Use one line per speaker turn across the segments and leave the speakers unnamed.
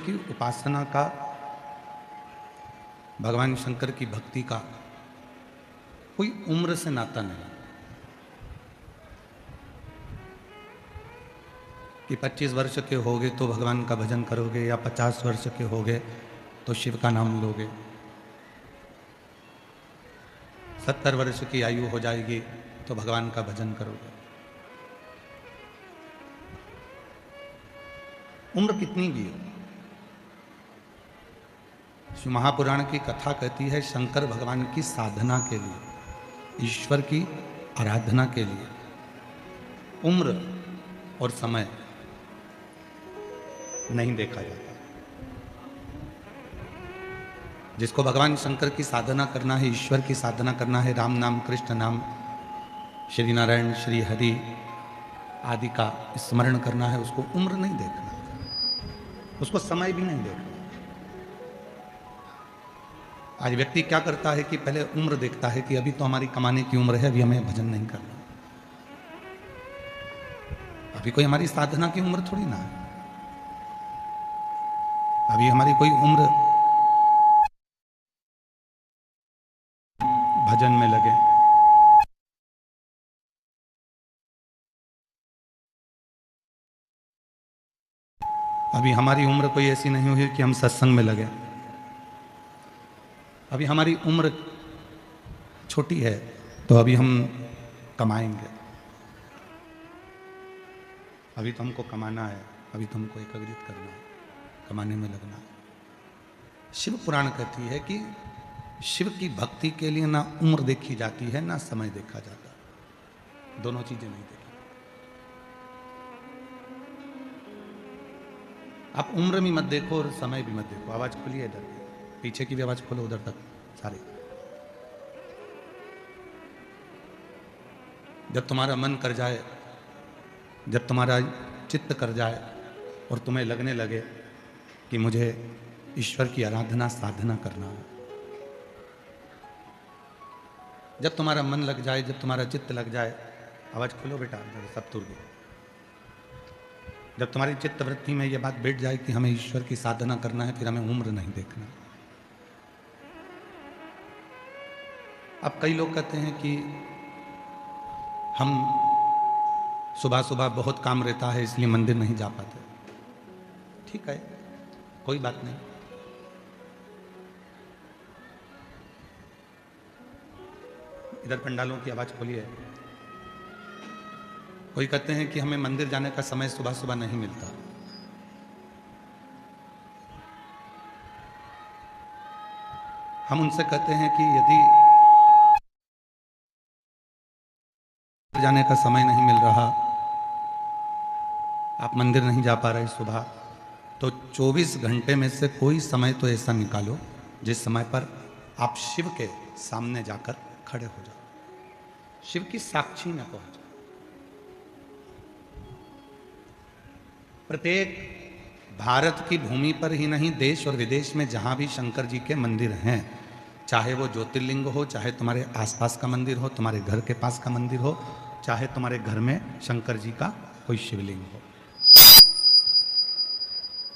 की उपासना का, भगवान शंकर की भक्ति का कोई उम्र से नाता नहीं कि 25 वर्ष के होगे तो भगवान का भजन करोगे या 50 वर्ष के होगे तो शिव का नाम लोगे, 70 वर्ष की आयु हो जाएगी तो भगवान का भजन करोगे। उम्र कितनी भी हो, शिव महापुराण की कथा कहती है शंकर भगवान की साधना के लिए, ईश्वर की आराधना के लिए उम्र और समय नहीं देखा जाता। जिसको भगवान शंकर की साधना करना है, ईश्वर की साधना करना है, राम नाम कृष्ण नाम श्री नारायण श्री हरि आदि का स्मरण करना है, उसको उम्र नहीं देखना, उसको समय भी नहीं देखना। आज व्यक्ति क्या करता है कि पहले उम्र देखता है कि अभी तो हमारी कमाने की उम्र है, अभी हमें भजन नहीं करना, अभी कोई हमारी साधना की उम्र थोड़ी ना है, अभी हमारी कोई उम्र भजन में लगे। अभी हमारी उम्र कोई ऐसी नहीं हुई कि हम सत्संग में लगे, अभी हमारी उम्र छोटी है तो अभी हम कमाएंगे, अभी तो हमको कमाना है, अभी तो हमको एकाग्रित करना है, कमाने में लगना है। शिव पुराण कहती है कि शिव की भक्ति के लिए ना उम्र देखी जाती है ना समय देखा जाता, दोनों चीजें नहीं देखी। आप उम्र भी मत देखो और समय भी मत देखो। आवाज खोलिए, इधर पीछे की भी आवाज खोलो, उधर तक सारे। जब तुम्हारा मन कर जाए, जब तुम्हारा चित्त कर जाए और तुम्हें लगने लगे कि मुझे ईश्वर की आराधना साधना करना है, जब तुम्हारा मन लग जाए, जब तुम्हारा चित्त लग जाए, आवाज खोलो बेटा, सब तुर गए। जब तुम्हारी चित्त वृत्ति में यह बात बैठ जाए कि हमें ईश्वर की साधना करना है, फिर हमें उम्र नहीं देखना। अब कई लोग कहते हैं कि हम सुबह सुबह बहुत काम रहता है इसलिए मंदिर नहीं जा पाते। ठीक है, कोई बात नहीं, इधर पंडालों की आवाज खोलिए। कोई कहते हैं कि हमें मंदिर जाने का समय सुबह सुबह नहीं मिलता। हम उनसे कहते हैं कि यदि जाने का समय नहीं मिल रहा, आप मंदिर नहीं जा पा रहे सुबह, तो 24 घंटे में से कोई समय तो ऐसा निकालो जिस समय पर आप शिव के सामने जाकर खड़े हो जाओ, शिव की साक्षी में पहुंचो। प्रत्येक भारत की भूमि पर ही नहीं, देश और विदेश में जहां भी शंकर जी के मंदिर हैं, चाहे वो ज्योतिर्लिंग हो, चाहे तुम्हारे आसपास का मंदिर हो, तुम्हारे घर के पास का मंदिर हो, चाहे तुम्हारे घर में शंकर जी का कोई शिवलिंग हो,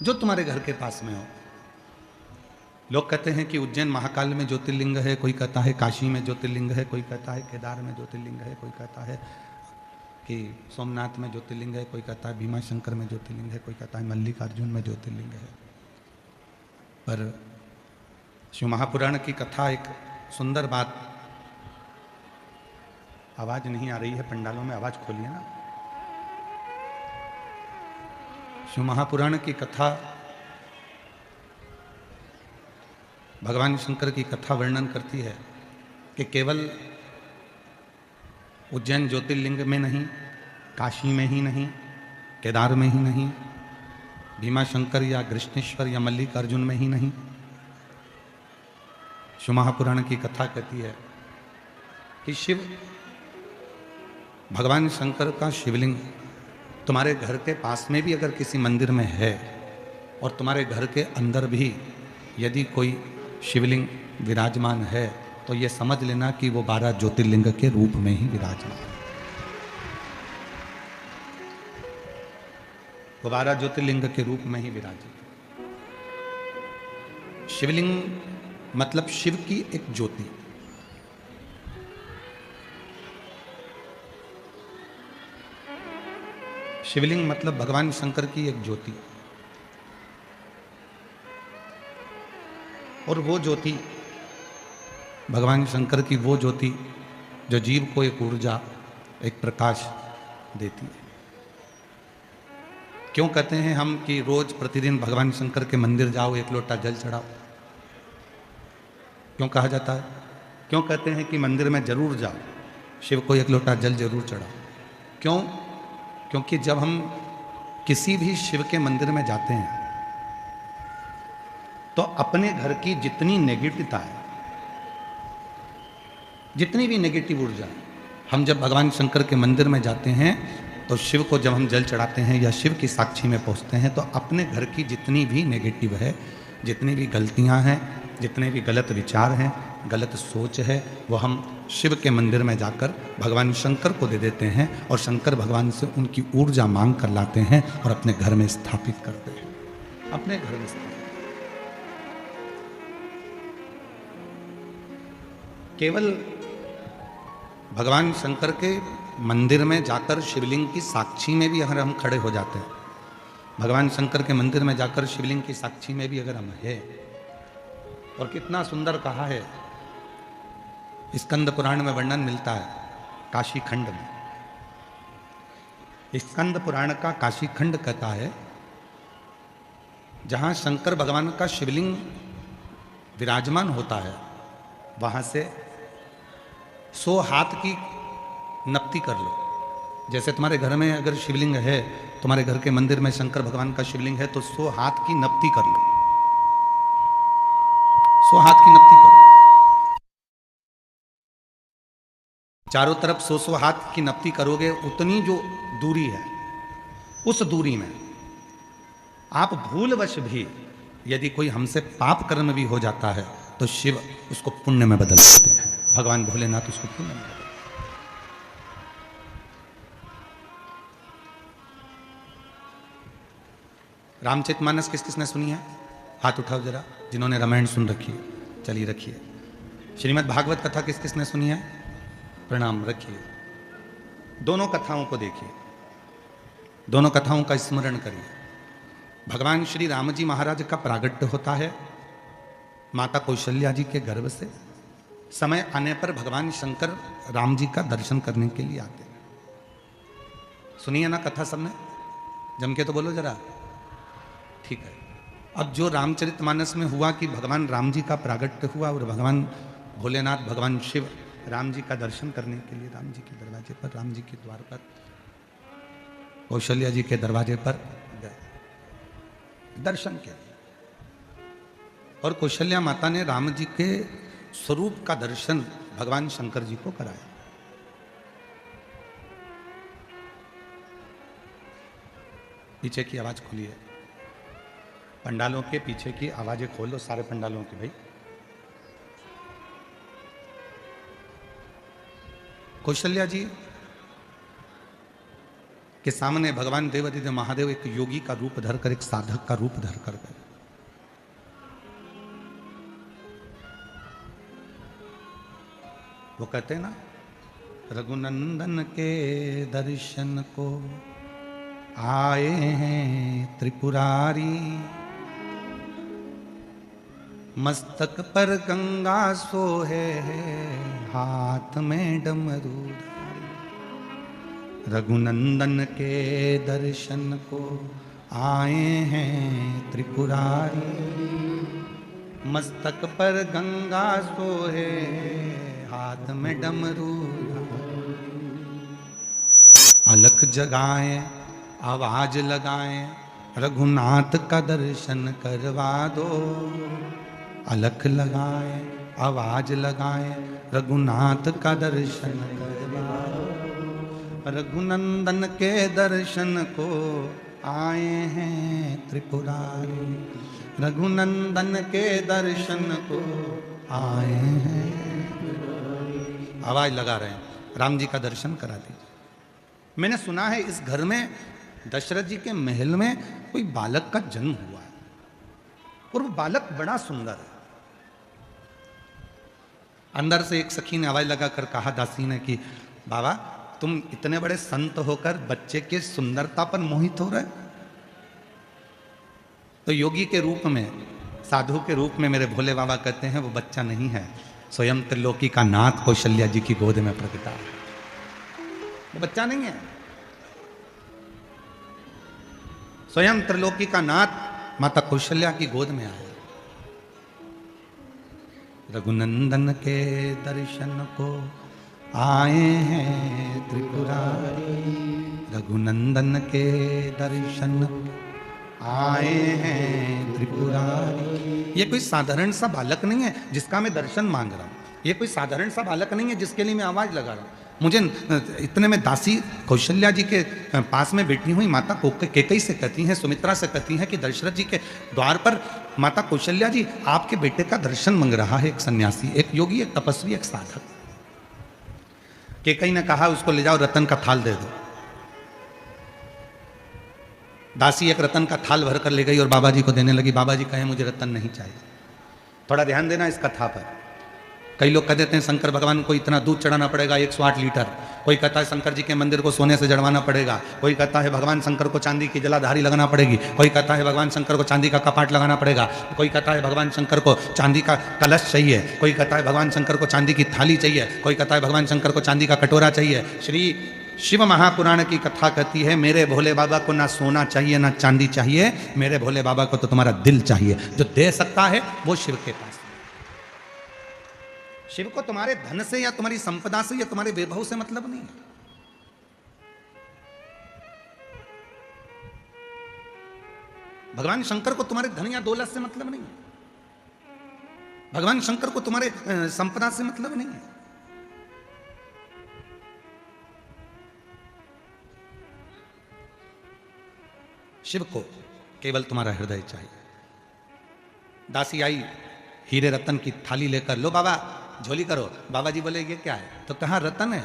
जो तुम्हारे घर के पास में हो। लोग कहते हैं कि उज्जैन महाकाल में ज्योतिर्लिंग है, कोई कहता है काशी में ज्योतिर्लिंग है, कोई कहता है केदार में ज्योतिर्लिंग है, कोई कहता है कि सोमनाथ में ज्योतिर्लिंग है, कोई कहता है भीमा शंकर में ज्योतिर्लिंग है, कोई कहता है मल्लिकार्जुन में ज्योतिर्लिंग है। पर शिव महापुराण की कथा एक सुंदर बात, आवाज नहीं आ रही है पंडालों में, आवाज खोलिए ना। शिव महापुराण की कथा, भगवान शंकर की कथा वर्णन करती है कि केवल उज्जैन ज्योतिर्लिंग में नहीं, काशी में ही नहीं, केदार में ही नहीं, भीमा शंकर या कृष्णेश्वर या मल्लिकार्जुन में ही नहीं, शिव महापुराण की कथा कहती है कि शिव भगवान शंकर का शिवलिंग तुम्हारे घर के पास में भी अगर किसी मंदिर में है और तुम्हारे घर के अंदर भी यदि कोई शिवलिंग विराजमान है, तो ये समझ लेना कि वो 12 ज्योतिर्लिंग के रूप में ही विराजमान है। वो 12 ज्योतिर्लिंग के रूप में ही विराजित है। शिवलिंग मतलब शिव की एक ज्योति। शिवलिंग मतलब भगवान शंकर की एक ज्योति। और वो ज्योति भगवान शंकर की वो ज्योति जो जीव को एक ऊर्जा, एक प्रकाश देती है। क्यों कहते हैं हम कि रोज प्रतिदिन भगवान शंकर के मंदिर जाओ, एक लोटा जल चढ़ाओ? क्यों कहा जाता है? क्यों कहते हैं कि मंदिर में जरूर जाओ, शिव को एक लोटा जल जरूर चढ़ाओ? क्यों? क्योंकि जब हम किसी भी शिव के मंदिर में जाते हैं तो अपने घर की जितनी नेगेटिवता है, जितनी भी नेगेटिव ऊर्जा, हम जब भगवान शंकर के मंदिर में जाते हैं तो शिव को जब हम जल चढ़ाते हैं या शिव की साक्षी में पहुंचते हैं तो अपने घर की जितनी भी नेगेटिव है, जितनी भी गलतियां हैं, जितने भी गलत विचार हैं, गलत सोच है, वो हम शिव के मंदिर में जाकर भगवान शंकर को दे देते हैं और शंकर भगवान से उनकी ऊर्जा मांग कर लाते हैं और अपने घर में स्थापित करते हैं। अपने घर में स्थापित। केवल भगवान शंकर के मंदिर में जाकर शिवलिंग की साक्षी में भी अगर हम खड़े हो जाते हैं, भगवान शंकर के मंदिर में जाकर शिवलिंग की साक्षी में भी अगर हम हैं, और कितना सुंदर कहा है, स्कंद पुराण में वर्णन मिलता है काशी खंड में। स्कंद पुराण का काशी खंड कहता है जहां शंकर भगवान का शिवलिंग विराजमान होता है, वहां से 100 हाथ की नपती कर लो। जैसे तुम्हारे घर में अगर शिवलिंग है, तुम्हारे घर के मंदिर में शंकर भगवान का शिवलिंग है, तो 100 हाथ की नपती कर लो। 100 हाथ की नपती करो। चारों तरफ 100 हाथ की नपती करोगे, उतनी जो दूरी है, उस दूरी में आप भूलवश भी यदि कोई हमसे पाप कर्म भी हो जाता है तो शिव उसको पुण्य में बदल देते हैं। भगवान भोलेनाथ उसको पुण्य में बदल। रामचरितमानस किस किसने सुनी है? हाथ उठाओ जरा, जिन्होंने रामायण सुन रखी है, चलिए रखिए। श्रीमद् भागवत कथा किस किसने सुनी है? प्रणाम, रखिए। दोनों कथाओं को देखिए, दोनों कथाओं का स्मरण करिए। भगवान श्री राम जी महाराज का प्रागट्य होता है माता कौशल्या जी के गर्भ से। समय आने पर भगवान शंकर राम जी का दर्शन करने के लिए आते हैं। सुनिए ना कथा सबने, जम के तो बोलो जरा, ठीक है। अब जो रामचरितमानस में हुआ कि भगवान राम जी का प्रागट्य हुआ और भगवान भोलेनाथ, भगवान शिव राम जी का दर्शन करने के लिए राम जी के दरवाजे पर, राम जी के द्वार पर, कौशल्या जी के दरवाजे पर गए दर्शन किया। और कौशल्या माता ने राम जी के स्वरूप का दर्शन भगवान शंकर जी को कराया। पीछे की आवाज खोलिए, पंडालों के पीछे की आवाजें खोल दो, सारे पंडालों की भाई। कौशल्या जी के सामने भगवान देवादिदेव महादेव एक योगी का रूप धरकर, एक साधक का रूप धरकर गए। वो कहते हैं ना, रघुनंदन के दर्शन को आए हैं त्रिपुरारी, मस्तक पर गंगा सोहे हाथ में डमरू धारी। रघुनंदन के दर्शन को आए हैं त्रिपुरारी, मस्तक पर गंगा सोहे हाथ में डमरू। अलख जगाएं, आवाज लगाएं, रघुनाथ का दर्शन करवा दो। अलख लगाएं, आवाज लगाएं, रघुनाथ का दर्शन करवा दो। रघुनंदन के दर्शन को आए हैं त्रिपुरारी, रघुनंदन के दर्शन को आए हैं। आवाज लगा रहे हैं, राम जी का दर्शन करा दीजिए। मैंने सुना है इस घर में, दशरथ जी के महल में कोई बालक का जन्म हुआ है। और वो बालक बड़ा सुंदर है। अंदर से एक सखी ने आवाज लगाकर कहा दासी ने कि बाबा तुम इतने बड़े संत होकर बच्चे के सुंदरता पर मोहित हो रहे। तो योगी के रूप में, साधु के रूप में मेरे भोले बाबा कहते हैं वो बच्चा नहीं है, स्वयं त्रिलोकी का नाथ कौशल्या जी की गोद में प्रकटा है। वो बच्चा नहीं है, स्वयं त्रिलोकी का नाथ माता कौशल्या की गोद में आया। रघुनंदन के दर्शन को आए हैं त्रिपुरारी, रघुनंदन के दर्शन आए हैं त्रिपुरारी। ये कोई साधारण सा बालक नहीं है जिसका मैं दर्शन मांग रहा हूं, ये कोई साधारण सा बालक नहीं है जिसके लिए मैं आवाज लगा रहा हूं। मुझे इतने में दासी कौशल्या जी के पास में बैठी हुई माता केकई से कहती हैं, सुमित्रा से कहती हैं कि दशरथ जी के द्वार पर माता कौशल्या जी आपके बेटे का दर्शन मांग रहा है एक सन्यासी, एक योगी, एक तपस्वी, एक साधक। केकई ने कहा उसको ले जाओ, रतन का थाल दे दो। दासी एक रतन का थाल भर कर ले गई और बाबा जी को देने लगी। बाबा जी कहे मुझे रतन नहीं चाहिए। थोड़ा ध्यान देना इस कथा पर। कई लोग कह देते हैं शंकर भगवान को इतना दूध चढ़ाना पड़ेगा 108 लीटर, कोई कहता है शंकर जी के मंदिर को सोने से जड़वाना पड़ेगा, कोई कहता है भगवान शंकर को चांदी की जलाधारी लगाना पड़ेगी, कोई कहता है भगवान शंकर को चांदी का कपाट लगाना पड़ेगा, कोई कहता है भगवान शंकर को चांदी का कलश चाहिए, कोई कहता है भगवान शंकर को चांदी की थाली चाहिए, कोई कहता है भगवान शंकर को चांदी का कटोरा चाहिए। श्री शिव महापुराण की कथा कहती है मेरे भोले बाबा को ना सोना चाहिए ना चांदी चाहिए, मेरे भोले बाबा को तो तुम्हारा दिल चाहिए। जो दे सकता है वो शिव के पास। शिव को तुम्हारे धन से या तुम्हारी संपदा से या तुम्हारे वैभव से मतलब नहीं है। भगवान शंकर को तुम्हारे धन या दौलत से मतलब नहीं है। भगवान शंकर को तुम्हारे संपदा से मतलब नहीं है। शिव को केवल तुम्हारा हृदय चाहिए। दासी आई हीरे रतन की थाली लेकर, लो बाबा झोली करो। बाबा जी बोले ये क्या है? तो कहा रतन है।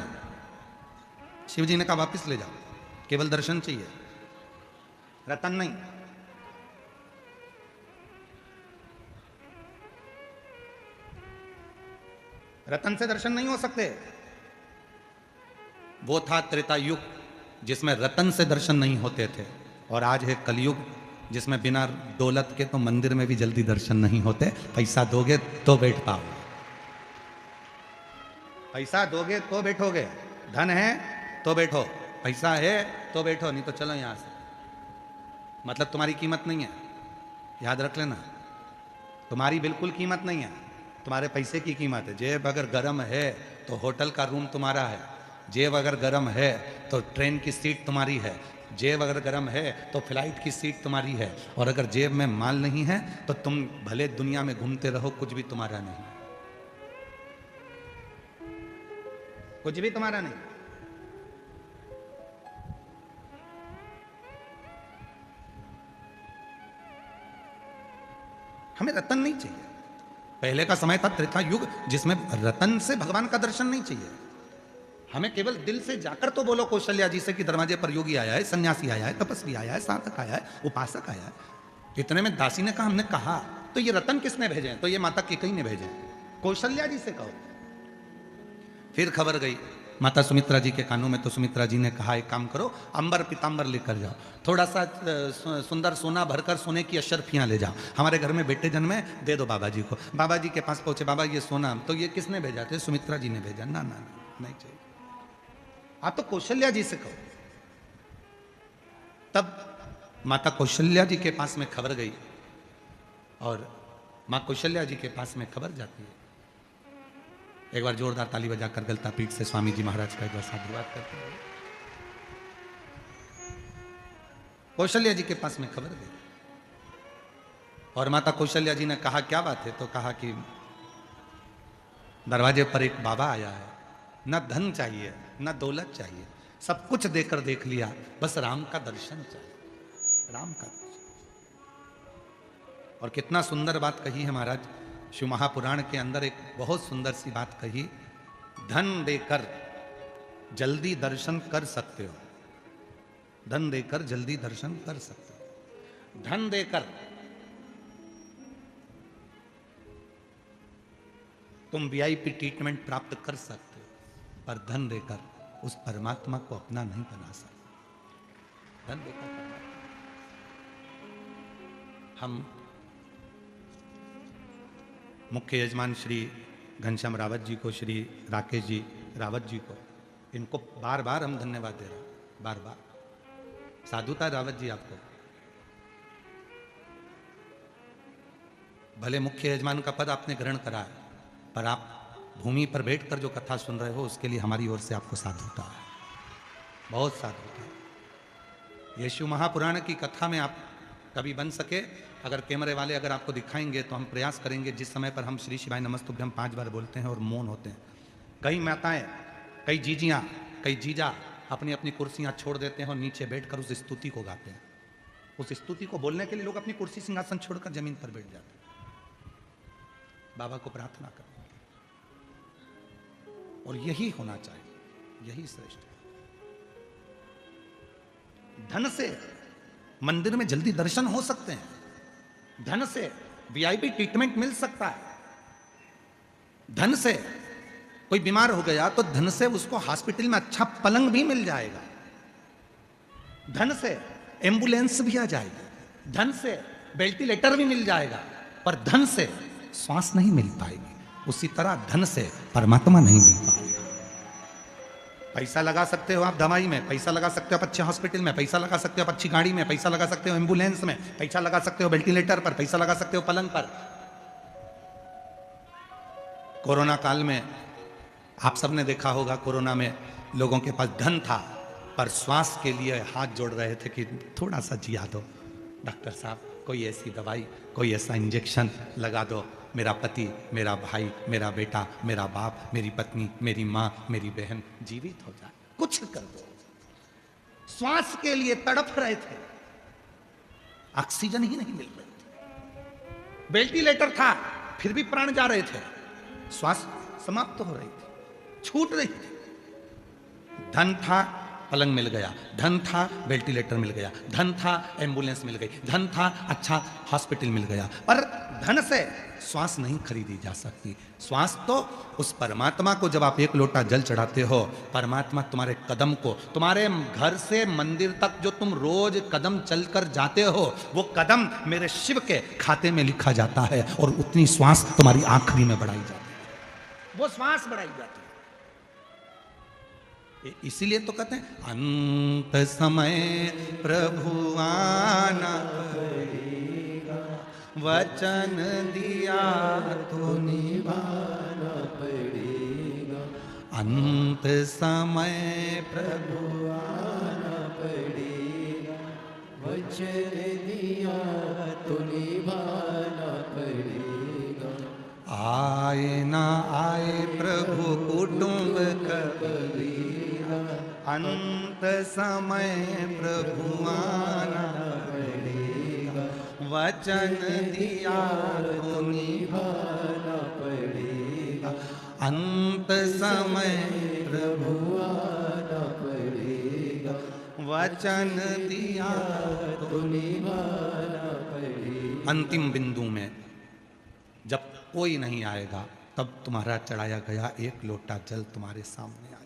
शिव जी ने कहा वापिस ले जाओ, केवल दर्शन चाहिए, रतन नहीं। रतन से दर्शन नहीं हो सकते। वो था त्रेता युग जिसमें रतन से दर्शन नहीं होते थे, और आज है कलयुग जिसमें बिना दौलत के तो मंदिर में भी जल्दी दर्शन नहीं होते। पैसा दोगे तो बैठ पाओगे, पैसा दोगे तो बैठोगे, धन है तो बैठो, पैसा है तो बैठो, नहीं तो चलो यहां से। मतलब तुम्हारी कीमत नहीं है, याद रख लेना, तुम्हारी बिल्कुल कीमत नहीं है, तुम्हारे पैसे की कीमत है। जेब अगर गर्म है तो होटल का रूम तुम्हारा है, जेब अगर गर्म है तो ट्रेन की सीट तुम्हारी है, जेब अगर गर्म है तो फ्लाइट की सीट तुम्हारी है, और अगर जेब में माल नहीं है तो तुम भले दुनिया में घूमते रहो, कुछ भी तुम्हारा नहीं, कुछ भी तुम्हारा नहीं। हमें रतन नहीं चाहिए। पहले का समय था त्रेता युग जिसमें रतन से भगवान का दर्शन नहीं चाहिए। हमें केवल दिल से जाकर तो बोलो कौशल्या जी से कि दरवाजे पर योगी आया है, सन्यासी आया है, तपस्वी आया है, साधक आया है, उपासक आया है। इतने में दासी ने कहा, हमने कहा तो ये रतन किसने भेजे? तो ये माता केकई ने भेजे। कौशल्या जी से कहो। फिर खबर गई माता सुमित्रा जी के कानों में, तो सुमित्रा जी ने कहा एक काम करो, अंबर पीतांबर लेकर जाओ, थोड़ा सा सुंदर सोना भरकर सोने की अशर्फियां ले जाओ, हमारे घर में बेटे जन्मे, दे दो बाबा जी को। बाबा जी के पास पहुंचे, बाबा ये सोना, तो ये किसने भेजा? थे सुमित्रा जी ने भेजा। ना ना नहीं चाहिए, आप तो कौशल्या जी से कहो। तब माता कौशल्या जी के पास में खबर गई, और मां कौशल्या जी के पास में खबर जाती है। एक बार जोरदार ताली बजाकर गलता पीठ से स्वामी जी महाराज का एक बार साधुवाद करते हैं। कौशल्या जी के पास में खबर गई, और माता कौशल्या जी ने कहा क्या बात है? तो कहा कि दरवाजे पर एक बाबा आया है, न धन चाहिए न दौलत चाहिए, सब कुछ देकर देख लिया, बस राम का दर्शन चाहिए, राम का दर्शन। और कितना सुंदर बात कही है महाराज शिव महापुराण के अंदर, एक बहुत सुंदर सी बात कही, धन देकर जल्दी दर्शन कर सकते हो, धन देकर जल्दी दर्शन कर सकते हो। धन देकर तुम वीआईपी ट्रीटमेंट प्राप्त कर सकते हो, पर धन देकर उस परमात्मा को अपना नहीं बना सकते। धन देकर परमात्मा। हम मुख्य यजमान श्री घनश्याम रावत जी को, श्री राकेश जी रावत जी को, इनको बार बार हम धन्यवाद दे रहे हैं, बार बार। साधुता रावत जी, आपको भले मुख्य यजमान का पद आपने ग्रहण करा है, पर आप भूमि पर बैठकर जो कथा सुन रहे हो, उसके लिए हमारी ओर से आपको साधुता है, बहुत साधुता है। यीशु महापुराण की कथा में आप कभी बन सके, अगर कैमरे वाले अगर आपको दिखाएंगे तो हम प्रयास करेंगे, जिस समय पर हम श्री शिवाय नमस्तुभ्यम 5 बार बोलते हैं और मौन होते हैं, कई माताएं, कई जीजियां, कई जीजा अपनी अपनी कुर्सियां छोड़ देते हैं और नीचे बैठकर उस स्तुति को गाते हैं। उस स्तुति को बोलने के लिए लोग अपनी कुर्सी सिंहासन छोड़कर जमीन पर बैठ जाते हैं, बाबा को प्रार्थना करें। और यही होना चाहिए, यही श्रेष्ठ है। धन से मंदिर में जल्दी दर्शन हो सकते हैं, धन से वीआईपी ट्रीटमेंट मिल सकता है, धन से कोई बीमार हो गया तो धन से उसको हॉस्पिटल में अच्छा पलंग भी मिल जाएगा, धन से एम्बुलेंस भी आ जाएगी, धन से वेंटिलेटर भी मिल जाएगा, पर धन से श्वास नहीं मिल पाएगी। उसी तरह धन से परमात्मा नहीं मिल पाएगा। पैसा लगा सकते हो आप दवाई में, पैसा लगा सकते हो आप अच्छे हॉस्पिटल में, पैसा लगा सकते हो आप अच्छी गाड़ी में, पैसा लगा सकते हो एम्बुलेंस में, पैसा लगा सकते हो वेंटिलेटर पर, पैसा लगा सकते हो पलंग पर। कोरोना काल में आप सबने देखा होगा, कोरोना में लोगों के पास धन था, पर श्वास के लिए हाथ जोड़ रहे थे कि थोड़ा सा जिया दो डॉक्टर साहब, कोई ऐसी दवाई, कोई ऐसा इंजेक्शन लगा दो, मेरा पति, मेरा भाई, मेरा बेटा, मेरा बाप, मेरी पत्नी, मेरी माँ, मेरी बहन जीवित हो जाए, कुछ कर दो। श्वास के लिए तड़प रहे थे, ऑक्सीजन ही नहीं मिल रही थी, वेंटिलेटर था फिर भी प्राण जा रहे थे, श्वास समाप्त हो रही थी, छूट रही थी। धन था, पलंग मिल गया, धन था, वेंटिलेटर मिल गया, धन था, एम्बुलेंस मिल गई, धन था, अच्छा हॉस्पिटल मिल गया, पर धन से श्वास नहीं खरीदी जा सकती। श्वास तो उस परमात्मा को, जब आप एक लोटा जल चढ़ाते हो, परमात्मा तुम्हारे कदम को, तुम्हारे घर से मंदिर तक जो तुम रोज कदम चलकर जाते हो, वो कदम मेरे शिव के खाते में लिखा जाता है, और उतनी श्वास तुम्हारी आखिरी में बढ़ाई जाती है, वो श्वास बढ़ाई जाती है। इसीलिए तो कहते हैं अंत समय प्रभु आना पड़ेगा, वचन दिया तो निभाना पड़ेगा। अंत समय प्रभु आना पड़ेगा, वचन दिया तो निभाना पड़ेगा। आए ना आए प्रभु कुटुंब कभी, अंत समय प्रभु आना पड़ेगा, वचन दिया तो निभाना पड़ेगा। अंत समय प्रभु आना पड़ेगा, वचन दिया तो निभाना पड़ेगा। अंतिम बिंदु में जब कोई नहीं आएगा, तब तुम्हारा चढ़ाया गया एक लोटा जल तुम्हारे सामने आएगा।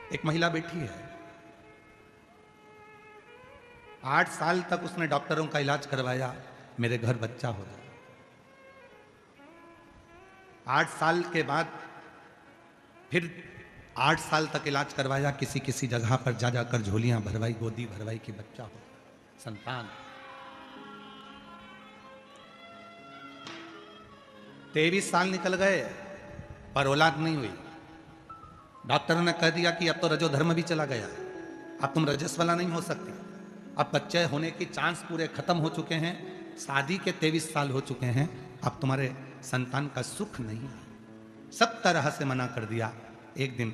एक महिला बैठी है, 8 साल तक उसने डॉक्टरों का इलाज करवाया, मेरे घर बच्चा हो गया। 8 साल के बाद फिर 8 साल तक इलाज करवाया, किसी किसी जगह पर जा जाकर झोलियां भरवाई, गोदी भरवाई कि बच्चा हो, संतान। 23 साल निकल गए, पर औलाद नहीं हुई। डॉक्टर ने कह दिया कि अब तो रजोधर्म भी चला गया, अब तुम रजस वाला नहीं हो सकती, अब बच्चे होने की चांस पूरे खत्म हो चुके हैं, शादी के 23 साल हो चुके हैं, अब तुम्हारे संतान का सुख नहीं है। सब तरह से मना कर दिया। एक दिन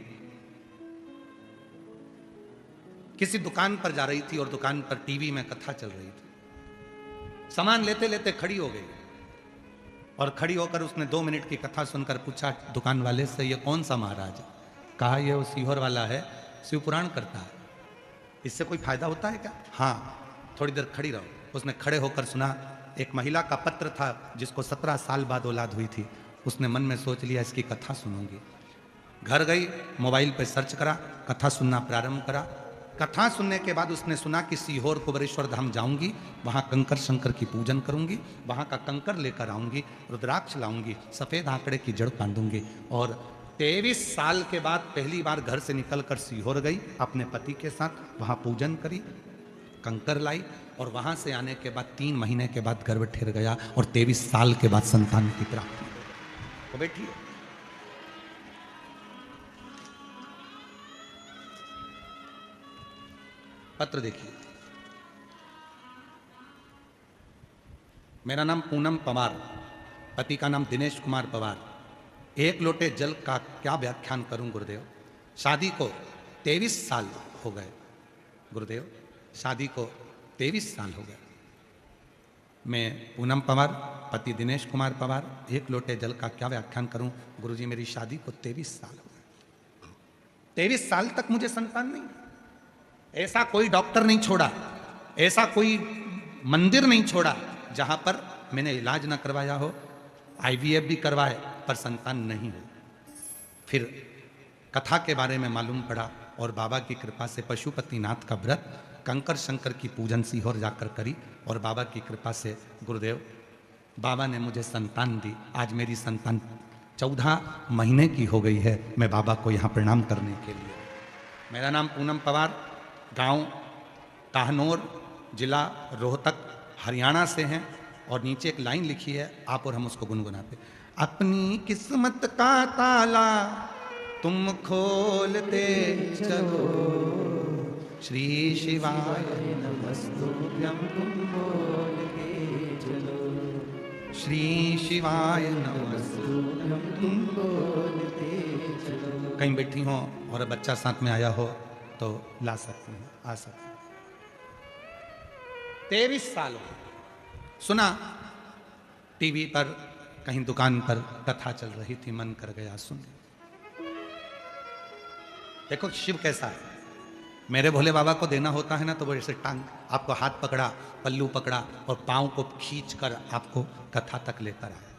किसी दुकान पर जा रही थी और दुकान पर टीवी में कथा चल रही थी, सामान लेते लेते खड़ी हो गई, और खड़ी होकर उसने 2 मिनट की कथा सुनकर पूछा दुकान वाले से, ये कौन सा महाराज है? कहा ये वो सीहोर वाला है, शिव पुराण करता है, इससे कोई फायदा होता है क्या? हाँ, थोड़ी देर खड़ी रहो। उसने खड़े होकर सुना। एक महिला का पत्र था जिसको 17 साल बाद औलाद हुई थी, उसने मन में सोच लिया इसकी कथा सुनूंगी। घर गई, मोबाइल पे सर्च करा, कथा सुनना प्रारंभ करा। कथा सुनने के बाद उसने सुना कि सीहोर कुबेरेश्वर धाम जाऊंगी, वहां कंकर शंकर की पूजन करूंगी, वहां का कंकर लेकर आऊंगी, रुद्राक्ष लाऊंगी, सफेद आंकड़े की जड़ बांधूंगी। और 23 साल के बाद पहली बार घर से निकलकर सीहोर गई अपने पति के साथ, वहां पूजन करी, कंकर लाई, और वहां से आने के बाद 3 महीने के बाद गर्भ ठहर गया और 23 साल के बाद संतान की प्राप्ति। तो बैठिए, पत्र देखिए। मेरा नाम पूनम पवार, पति का नाम दिनेश कुमार पवार। 1 लोटे जल का क्या व्याख्यान करूं गुरुदेव। शादी को 23 साल हो गए गुरुदेव, शादी को 23 साल हो गए। मैं पूनम पवार, पति दिनेश कुमार पवार, 1 लोटे जल का क्या व्याख्यान करूं गुरुजी। मेरी शादी को 23 साल हो गए। 23 साल तक मुझे संतान नहीं। ऐसा कोई डॉक्टर नहीं छोड़ा, ऐसा कोई मंदिर नहीं छोड़ा जहां पर मैंने इलाज ना करवाया हो। IVF भी करवाए पर संतान नहीं हो। फिर कथा के बारे में मालूम पड़ा और बाबा की कृपा से पशुपतिनाथ का व्रत, कंकर शंकर की पूजन सीहोर जाकर करी और बाबा की कृपा से गुरुदेव बाबा ने मुझे संतान दी। आज मेरी संतान 14 महीने की हो गई है। मैं बाबा को यहाँ प्रणाम करने के लिए। मेरा नाम पूनम पवार, गांव काहनौर, जिला रोहतक, हरियाणा से हैं। और नीचे एक लाइन लिखी है, आप और हम उसको गुनगुनाते। अपनी किस्मत का ताला तुम खोलते चलो, श्री शिवाय नमस्तुभ्यं तुम बोल के चलो, श्री शिवाय नमस्तुभ्यं तुम बोलते चलो। कहीं बैठी हो और बच्चा साथ में आया हो तो ला सकते हैं, आ सकते हैं। 23 साल हो। सुना टीवी पर, कहीं दुकान पर कथा चल रही थी, मन कर गया सुन। देखो शिव कैसा है। मेरे भोले बाबा को देना होता है ना तो वो ऐसे टांग आपको हाथ पकड़ा, पल्लू पकड़ा और पांव को खींच कर आपको कथा तक लेकर आया।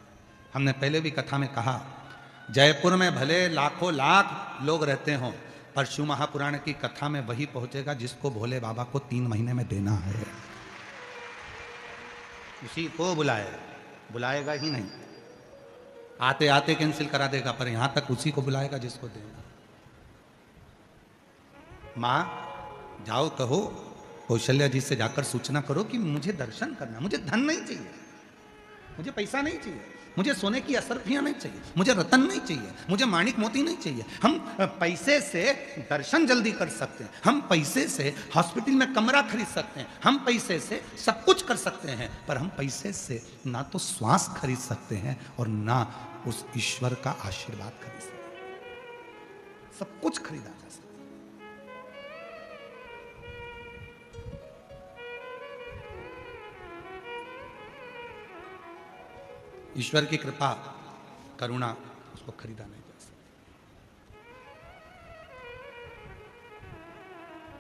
हमने पहले भी कथा में कहा, जयपुर में भले लाखों लाख लोग रहते हों, पर शिव महापुराण की कथा में वही पहुंचेगा जिसको भोले बाबा को 3 महीने में देना है। उसी को बुलाएगा ही नहीं, आते आते कैंसिल करा देगा, पर यहां तक उसी को बुलाएगा जिसको देना। मां जाओ कहो कौशल्या जी से जाकर सूचना करो कि मुझे दर्शन करना, मुझे धन नहीं चाहिए, मुझे पैसा नहीं चाहिए, मुझे सोने की असरफियां नहीं चाहिए, मुझे रतन नहीं चाहिए, मुझे माणिक मोती नहीं चाहिए। हम पैसे से दर्शन जल्दी कर सकते हैं, हम पैसे से हॉस्पिटल में कमरा खरीद सकते हैं, हम पैसे से सब कुछ कर सकते हैं, पर हम पैसे से ना तो श्वास खरीद सकते हैं और ना उस ईश्वर का आशीर्वाद खरीद सकते हैं। सब कुछ खरीदा जा सकता है। ईश्वर की कृपा, करुणा, उसको खरीदा नहीं जा सकता।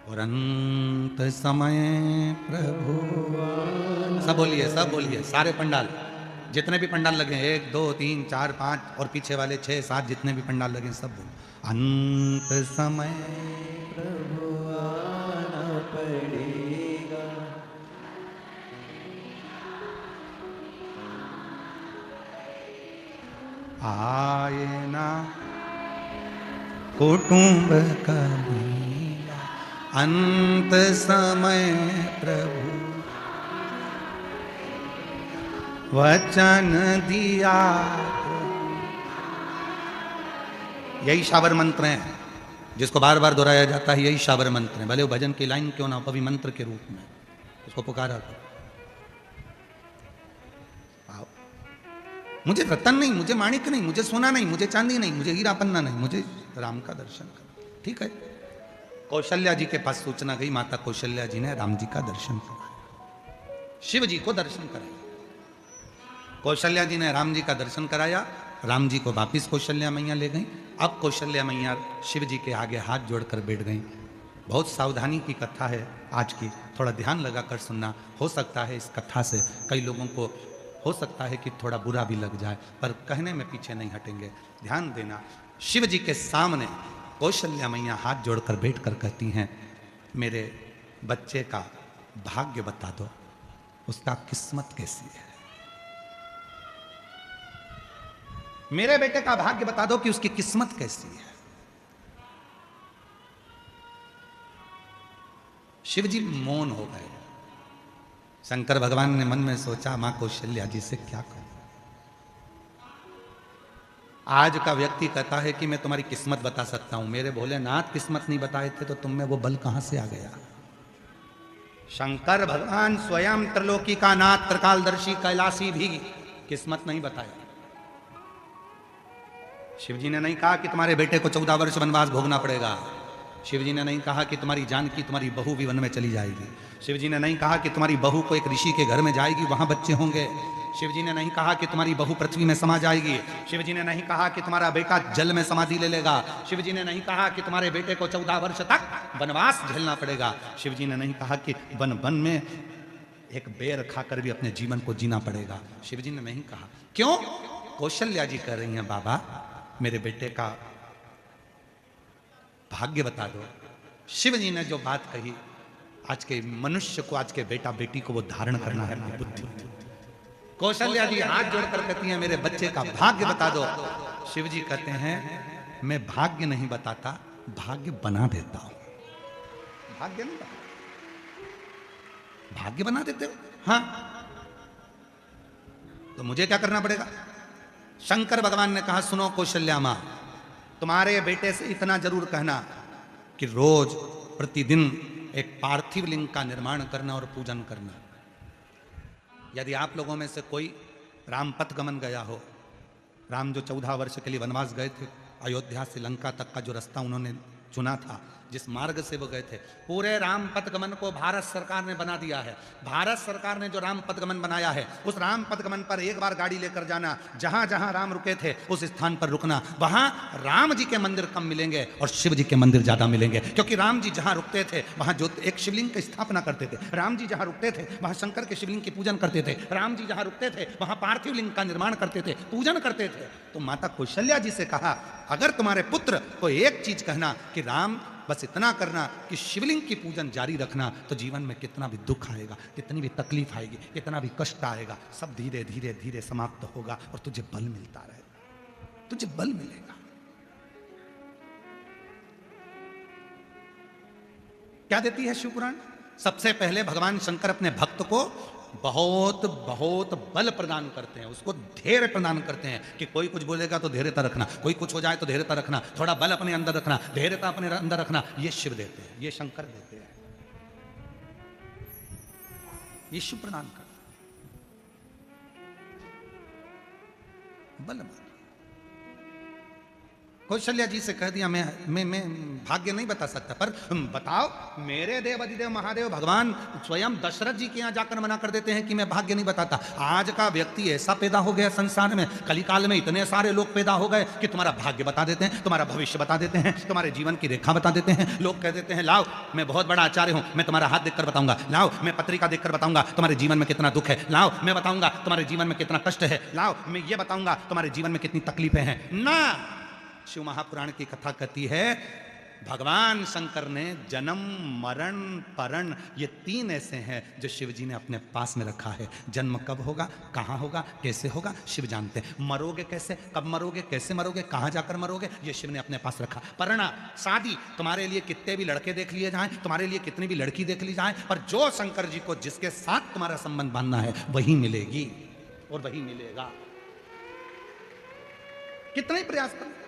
और अंत समय प्रभु, सब बोलिए सारे पंडाल, जितने भी पंडाल लगे, 1 2 3 4 5 और पीछे वाले 6 7 जितने भी पंडाल लगे सब बोलो। अंत समय प्रभु आना पड़ेगा, आए ना कुटुंब कबीला, अंत समय प्रभु वचन दिया। यही शाबर मंत्र है जिसको बार बार दोहराया जाता है, यही शाबर मंत्र है। भले वो भजन की लाइन क्यों ना हो, पवि मंत्र के रूप में उसको पुकारा था। मुझे रतन नहीं, मुझे माणिक नहीं, मुझे सोना नहीं, मुझे चांदी नहीं, मुझे हीरा पन्ना नहीं, मुझे राम का दर्शन करना। ठीक है। कौशल्या जी के पास सूचना गई, माता कौशल्या जी ने राम जी का दर्शन कराया, शिव जी को दर्शन कराया। कौशल्या जी ने राम जी का दर्शन कराया, राम जी को वापिस कौशल्या मैया ले गई। अब कौशल्या मैया शिव जी के आगे हाथ जोड़कर बैठ गई। बहुत सावधानी की कथा है आज की, थोड़ा ध्यान लगाकर सुनना। हो सकता है इस कथा से कई लोगों को हो सकता है कि थोड़ा बुरा भी लग जाए, पर कहने में पीछे नहीं हटेंगे। ध्यान देना, शिव जी के सामने कौशल्या मैया हाथ जोड़कर बैठकर कहती हैं, मेरे बच्चे का भाग्य बता दो, उसका किस्मत कैसी है। मेरे बेटे का भाग्य बता दो कि उसकी किस्मत कैसी है। शिव जी मौन हो गए। शंकर भगवान ने मन में सोचा, मां कौशल्या जी से क्या कहूं। आज का व्यक्ति कहता है कि मैं तुम्हारी किस्मत बता सकता हूं, मेरे भोलेनाथ किस्मत नहीं बताए थे तो तुम में वो बल कहां से आ गया। शंकर भगवान स्वयं त्रिलोकी का नाथ, त्रिकालदर्शी, कैलाशी भी किस्मत नहीं बताया। शिवजी ने नहीं कहा कि तुम्हारे बेटे को 14 वर्ष वनवास भोगना पड़ेगा। शिवजी ने नहीं कहा कि तुम्हारी जानकी, तुम्हारी बहू भी वन में चली जाएगी। शिवजी ने नहीं कहा कि तुम्हारी बहू को एक ऋषि के घर में जाएगी, वहां बच्चे होंगे। शिवजी ने नहीं कहा कि तुम्हारी बहू पृथ्वी में समा जाएगी। शिवजी ने नहीं कहा कि तुम्हारा बेटा जल में समाधि ले लेगा। शिवजी ने नहीं कहा कि तुम्हारे बेटे को 14 वर्ष तक वनवास झेलना पड़ेगा। शिवजी ने नहीं कहा कि वन वन में एक बेर खाकर भी अपने जीवन को जीना पड़ेगा। शिवजी ने नहीं कहा। क्यों? कौशल्या जी कह रही हैं, बाबा मेरे बेटे का भाग्य बता दो। शिव जी ने जो बात कही, आज के मनुष्य को, आज के बेटा बेटी को वो धारण करना है बुद्धि। कौशल्या जी हाथ जोड़कर कहती हैं, मेरे बच्चे का भाग्य बता दो। शिव जी कहते हैं, मैं भाग्य नहीं बताता, भाग्य बना देता हूं। भाग्य नहीं बता, भाग्य बना देते हो? हाँ, तो मुझे क्या करना पड़ेगा? शंकर भगवान ने कहा, सुनो कौशल्या मां, तुम्हारे बेटे से इतना जरूर कहना कि रोज प्रतिदिन एक पार्थिव लिंग का निर्माण करना और पूजन करना। यदि आप लोगों में से कोई राम पथ गमन गया हो, राम जो 14 वर्ष के लिए वनवास गए थे, अयोध्या से लंका तक का जो रास्ता उन्होंने चुना था, जिस मार्ग से वो गए थे, पूरे राम पथगमन को भारत सरकार ने बना दिया है। भारत सरकार ने जो राम पथगमन बनाया है, उस राम पथगमन पर एक बार गाड़ी लेकर जाना, जहां जहां राम रुके थे उस स्थान पर रुकना। वहां राम जी के मंदिर कम मिलेंगे और शिव जी के मंदिर ज्यादा मिलेंगे, क्योंकि राम जी जहां रुकते थे वहां जो एक शिवलिंग की स्थापना करते थे, राम जी जहां रुकते थे वहां शंकर के शिवलिंग की पूजन करते थे, राम जी जहां रुकते थे वहां पार्थिव लिंग का निर्माण करते थे, पूजन करते थे। तो माता कौशल्या जी से कहा, अगर तुम्हारे पुत्र को एक चीज कहना कि राम बस इतना करना कि शिवलिंग की पूजन जारी रखना, तो जीवन में कितना भी दुख आएगा, कितनी भी तकलीफ आएगी, कितना भी कष्ट आएगा, सब धीरे धीरे धीरे समाप्त होगा और तुझे बल मिलता रहेगा, तुझे बल मिलेगा। क्या देती है शिवपुराण? सबसे पहले भगवान शंकर अपने भक्त को बहुत बहुत बल प्रदान करते हैं, उसको धैर्य प्रदान करते हैं कि कोई कुछ बोलेगा तो धैर्यता रखना, कोई कुछ हो जाए तो धैर्यता रखना, थोड़ा बल अपने अंदर रखना, धैर्यता अपने अंदर रखना। ये शिव देते हैं, ये शंकर देते हैं, ये शिव प्रदान करते बल। कौशल्या जी से कह दिया, मैं भाग्य नहीं बता सकता, पर बताओ, मेरे देव अधिदेव महादेव भगवान स्वयं दशरथ जी के यहाँ जाकर मना कर देते हैं कि मैं भाग्य नहीं बताता। आज का व्यक्ति ऐसा पैदा हो गया संसार में, कलिकाल में इतने सारे लोग पैदा हो गए कि तुम्हारा भाग्य बता देते हैं, तुम्हारा भविष्य बता देते हैं, तुम्हारे जीवन की रेखा बता देते हैं। लोग कह देते हैं, लाओ मैं बहुत बड़ा आचार्य हूं, मैं तुम्हारा हाथ देखकर बताऊंगा, लाओ मैं पत्रिका देखकर बताऊंगा तुम्हारे जीवन में कितना दुख है, लाओ मैं बताऊंगा तुम्हारे जीवन में कितना कष्ट है, लाओ मैं ये बताऊंगा तुम्हारे जीवन में कितनी तकलीफें हैं ना। शिव महापुराण की कथा कहती है, भगवान शंकर ने जन्म मरण परण ये 3 ऐसे हैं जो शिव जी ने अपने पास में रखा है। जन्म कब होगा, कहां होगा, कैसे होगा, शिव जानते हैं। मरोगे कैसे, कब मरोगे, कैसे मरोगे, कहां जाकर मरोगे, ये शिव ने अपने पास रखा। परणा, शादी, तुम्हारे लिए कितने भी लड़के देख लिए जाएं, तुम्हारे लिए कितनी भी लड़की देख ली जाए, पर जो शंकर जी को जिसके साथ तुम्हारा संबंध बांधना है वही मिलेगी और वही मिलेगा। कितना ही प्रयास करो।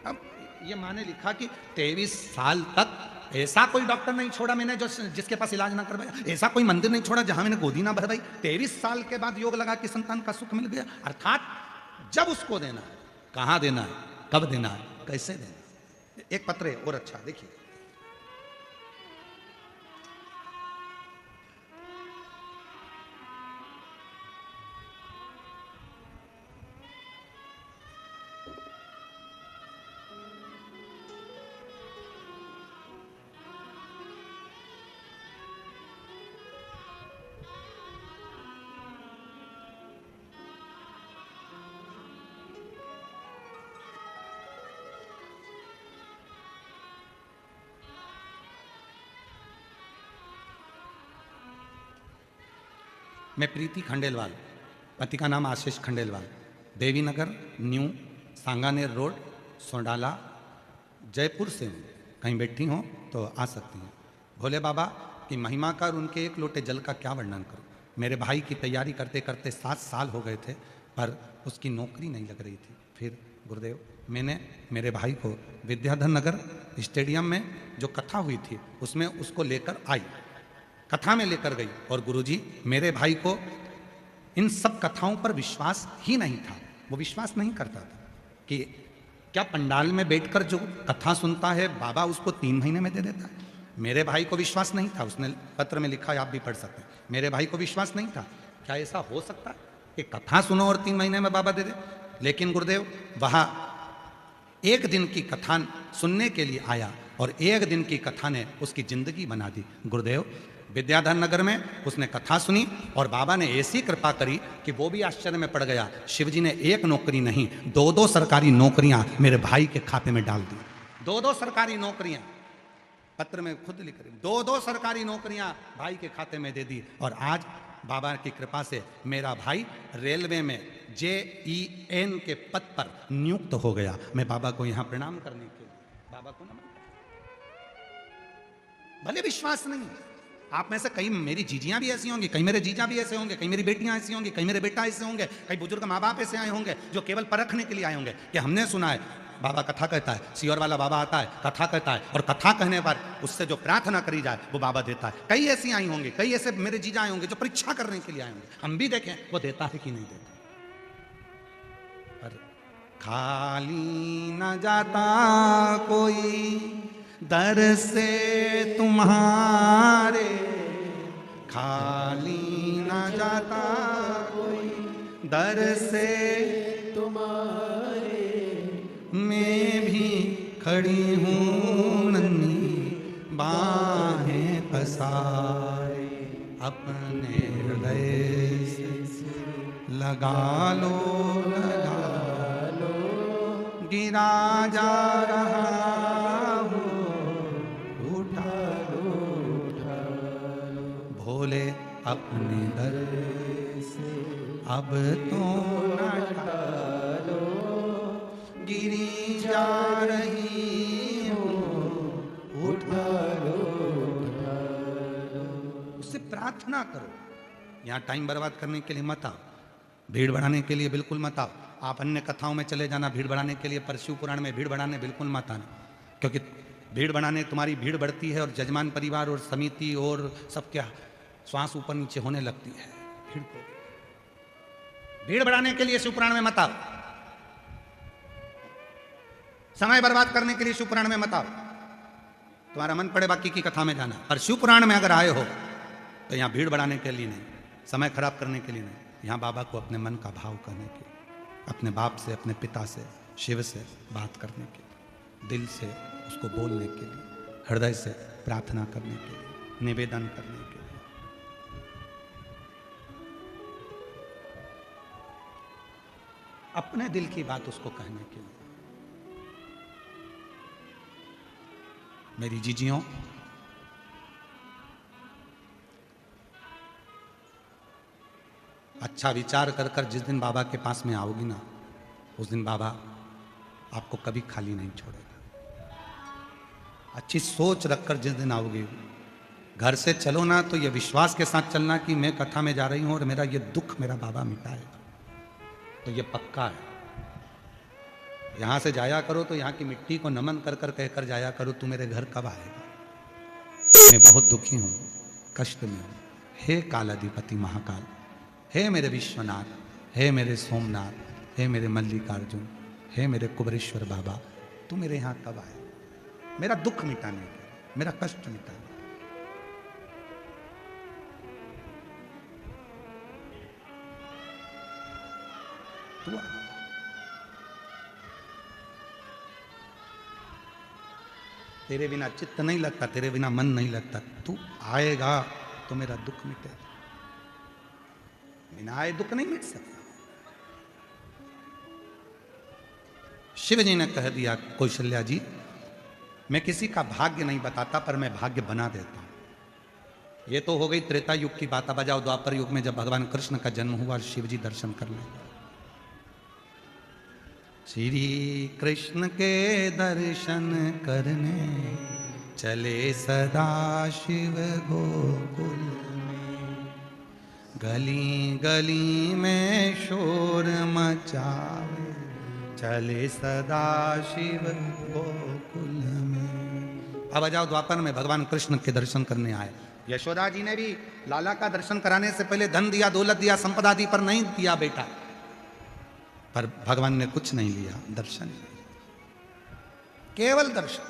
अब ये माँ ने लिखा कि 23 साल तक ऐसा कोई डॉक्टर नहीं छोड़ा मैंने जो जिसके पास इलाज ना करवाया, ऐसा कोई मंदिर नहीं छोड़ा जहां मैंने गोदी ना भरवाई। 23 साल के बाद योग लगा कि संतान का सुख मिल गया। अर्थात जब उसको देना है, कहां देना है, कब देना है, कैसे देना है। एक पत्र है और अच्छा, देखिए, मैं प्रीति खंडेलवाल, पति का नाम आशीष खंडेलवाल, देवी नगर न्यू सांगानेर रोड सोडाला जयपुर से हूँ। कहीं बैठी हो तो आ सकती हैं। भोले बाबा की महिमा का और उनके एक लोटे जल का क्या वर्णन करूँ। मेरे भाई की तैयारी करते करते 7 साल हो गए थे, पर उसकी नौकरी नहीं लग रही थी। फिर गुरुदेव मैंने मेरे भाई को विद्याधर नगर स्टेडियम में जो कथा हुई थी उसमें उसको लेकर आई, कथा में लेकर गई। और गुरुजी मेरे भाई को इन सब कथाओं पर विश्वास ही नहीं था। वो विश्वास नहीं करता था कि क्या पंडाल में बैठकर जो कथा सुनता है बाबा उसको 3 महीने में दे देता है। मेरे भाई को विश्वास नहीं था। उसने पत्र में लिखा है, आप भी पढ़ सकते हैं। मेरे भाई को विश्वास नहीं था, क्या ऐसा हो सकता है कि कथा सुनो और 3 महीने में बाबा दे दे। लेकिन गुरुदेव वहाँ 1 दिन की कथा सुनने के लिए आया और 1 दिन की कथा ने उसकी जिंदगी बना दी। गुरुदेव विद्याधर नगर में उसने कथा सुनी और बाबा ने ऐसी कृपा करी कि वो भी आश्चर्य में पड़ गया। शिवजी ने 1 नौकरी नहीं 2-2 सरकारी नौकरियां मेरे भाई के खाते में डाल दी। 2-2 सरकारी नौकरियां, पत्र में खुद लिख रही, 2-2 सरकारी नौकरियां भाई के खाते में दे दी। और आज बाबा की कृपा से मेरा भाई रेलवे में JEN के पद पर नियुक्त हो गया। मैं बाबा को यहां प्रणाम करने के लिए बाबा को नमन। भले विश्वास नहीं, आप में से कई मेरी जीजियां भी ऐसी होंगी, कई मेरे जीजा भी ऐसे होंगे, कई मेरी बेटियां ऐसी होंगी, कई मेरे बेटा ऐसे होंगे, कई बुजुर्ग माँ बाप ऐसे आए होंगे जो केवल परखने के लिए आए होंगे कि हमने सुना है बाबा कथा कहता है, सियोर वाला बाबा आता है कथा कहता है और कथा कहने पर उससे जो प्रार्थना करी जाए वो बाबा देता है। कई ऐसी आई होंगी, कई ऐसे मेरे जीजा आए होंगे जो परीक्षा करने के लिए आए होंगे। हम भी देखें वो देता है कि नहीं देता। पर खाली न जाता कोई दर से तुम्हारे, खाली न जाता कोई दर से तुम्हारे। मैं भी खड़ी हूँ नन्ही बाहें पसारे, अपने हृदय से लगा लो गिरा जा रहा भोले अपने दर से अब तो न टालो, गिरी जा रही हो उठा लो। उससे प्रार्थना करो। यहाँ टाइम बर्बाद करने के लिए मत आओ, भीड़ बढ़ाने के लिए बिल्कुल मत आओ। आप अन्य कथाओं में चले जाना भीड़ बढ़ाने के लिए, पर शिव पुराण में भीड़ बढ़ाने बिल्कुल मत आना, क्योंकि भीड़ बढ़ाने तुम्हारी भीड़ बढ़ती है और जजमान परिवार और समिति और सबके श्वास ऊपर नीचे होने लगती है। भीड़ बढ़ाने के लिए शिवपुराण में मत आओ, समय बर्बाद करने के लिए शिवपुराण में मत आओ। तुम्हारा मन पड़े बाकी की कथा में जाना, पर शिवपुराण में अगर आए हो तो यहाँ भीड़ बढ़ाने के लिए नहीं, समय खराब करने के लिए नहीं, यहाँ बाबा को अपने मन का भाव करने के लिए, अपने बाप से, अपने पिता से, शिव से बात करने के लिए, दिल से उसको बोलने के लिए, हृदय से प्रार्थना करने के लिए, निवेदन करने के लिए। अपने दिल की बात उसको कहने के लिए। मेरी जीजियों, अच्छा विचार कर कर जिस दिन बाबा के पास में आओगी ना, उस दिन बाबा आपको कभी खाली नहीं छोड़ेगा। अच्छी सोच रखकर जिस दिन आओगी, घर से चलो ना तो ये विश्वास के साथ चलना कि मैं कथा में जा रही हूं और मेरा ये दुख मेरा बाबा मिटाएगा, तो ये पक्का है। यहां से जाया करो तो यहाँ की मिट्टी को नमन कर कर कहकर जाया करो, तू मेरे घर कब आएगा, मैं बहुत दुखी हूं, कष्ट में हूं। हे कालाधिपति महाकाल, हे मेरे विश्वनाथ, हे मेरे सोमनाथ, हे मेरे मल्लिकार्जुन, हे मेरे कुबरेश्वर बाबा, तू मेरे यहाँ कब आए, मेरा दुख मिटाने के, मेरा कष्ट मिटाने। तू तेरे बिना चित्त नहीं लगता, तेरे बिना मन नहीं लगता, तू आएगा तो मेरा दुख मिटेगा, बिना आए दुख नहीं मिट सकता। शिव जी ने कह दिया, कौशल्या जी मैं किसी का भाग्य नहीं बताता पर मैं भाग्य बना देता हूं। ये तो हो गई त्रेता युग की बात। अब आ जाओ द्वापर युग में, जब भगवान कृष्ण का जन्म हुआ, शिव जी दर्शन करने। श्री कृष्ण के दर्शन करने चले सदा शिव गोकुल में, गली गली में शोर मचावे चले सदा शिव गोकुल में। अब आ जाओ द्वापर में, भगवान कृष्ण के दर्शन करने आए। यशोदा जी ने भी लाला का दर्शन कराने से पहले धन दिया, दौलत दिया, संपदा दी, पर नहीं दिया बेटा। पर भगवान ने कुछ नहीं लिया, दर्शन, केवल दर्शन।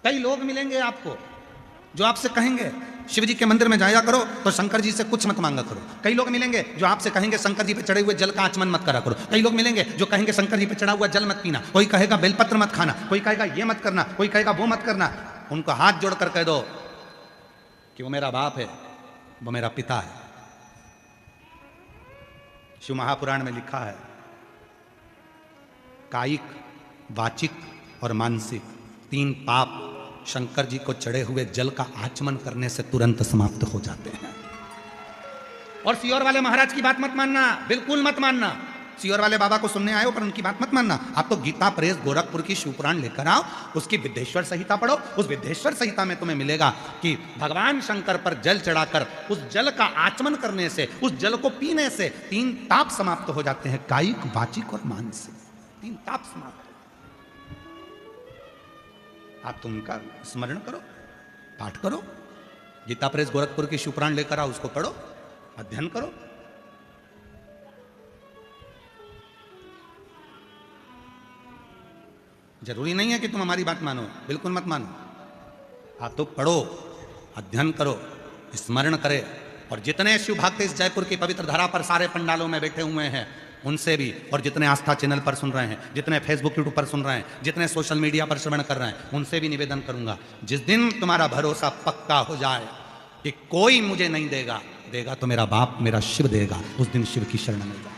कई लोग मिलेंगे आपको जो आपसे कहेंगे शिव जी के मंदिर में जाया करो तो शंकर जी से कुछ मत मांगा करो। कई लोग मिलेंगे जो आपसे कहेंगे शंकर जी पे चढ़े हुए जल का आचमन मत करा करो। कई लोग मिलेंगे जो कहेंगे शंकर जी पे चढ़ा हुआ जल मत पीना। कोई कहेगा बेलपत्र मत खाना, कोई कहेगा ये मत करना, कोई कहेगा वो मत करना। उनको हाथ जोड़कर कह दो कि वो मेरा बाप है, वो मेरा पिता है। शिव महापुराण में लिखा है, कायिक, वाचिक और मानसिक 3 पाप शंकर जी को चढ़े हुए जल का आचमन करने से तुरंत समाप्त हो जाते हैं। और सियोर वाले महाराज की बात मत मानना, बिल्कुल मत मानना। सियोर वाले बाबा को सुनने आए हो पर उनकी बात मत मानना। आप तो गीता प्रेस गोरखपुर की शिवपुराण लेकर आओ, उसकी विद्येश्वर संहिता पढ़ो। उस विद्येश्वर संहिता में तुम्हें मिलेगा कि भगवान शंकर पर जल चढ़ाकर उस जल का आचमन करने से, उस जल को पीने से 3 ताप समाप्त हो जाते हैं, कायिक, वाचिक और मानसिक। 3 ताप समाप्त। आप तुमका स्मरण करो, पाठ करो। गीता प्रेस गोरखपुर की शिवपुराण लेकर आओ, उसको पढ़ो, अध्ययन करो। जरूरी नहीं है कि तुम हमारी बात मानो, बिल्कुल मत मानो। आप तो पढ़ो, अध्ययन करो, स्मरण करे। और जितने शिव भक्त इस जयपुर की पवित्र धरा पर सारे पंडालों में बैठे हुए हैं उनसे भी, और जितने आस्था चैनल पर सुन रहे हैं, जितने फेसबुक यूट्यूब पर सुन रहे हैं, जितने सोशल मीडिया पर श्रवण कर रहे हैं, उनसे भी निवेदन करूंगा, जिस दिन तुम्हारा भरोसा पक्का हो जाए कि कोई मुझे नहीं देगा, देगा तो मेरा बाप, मेरा शिव देगा, उस दिन शिव की शरण में जाओ।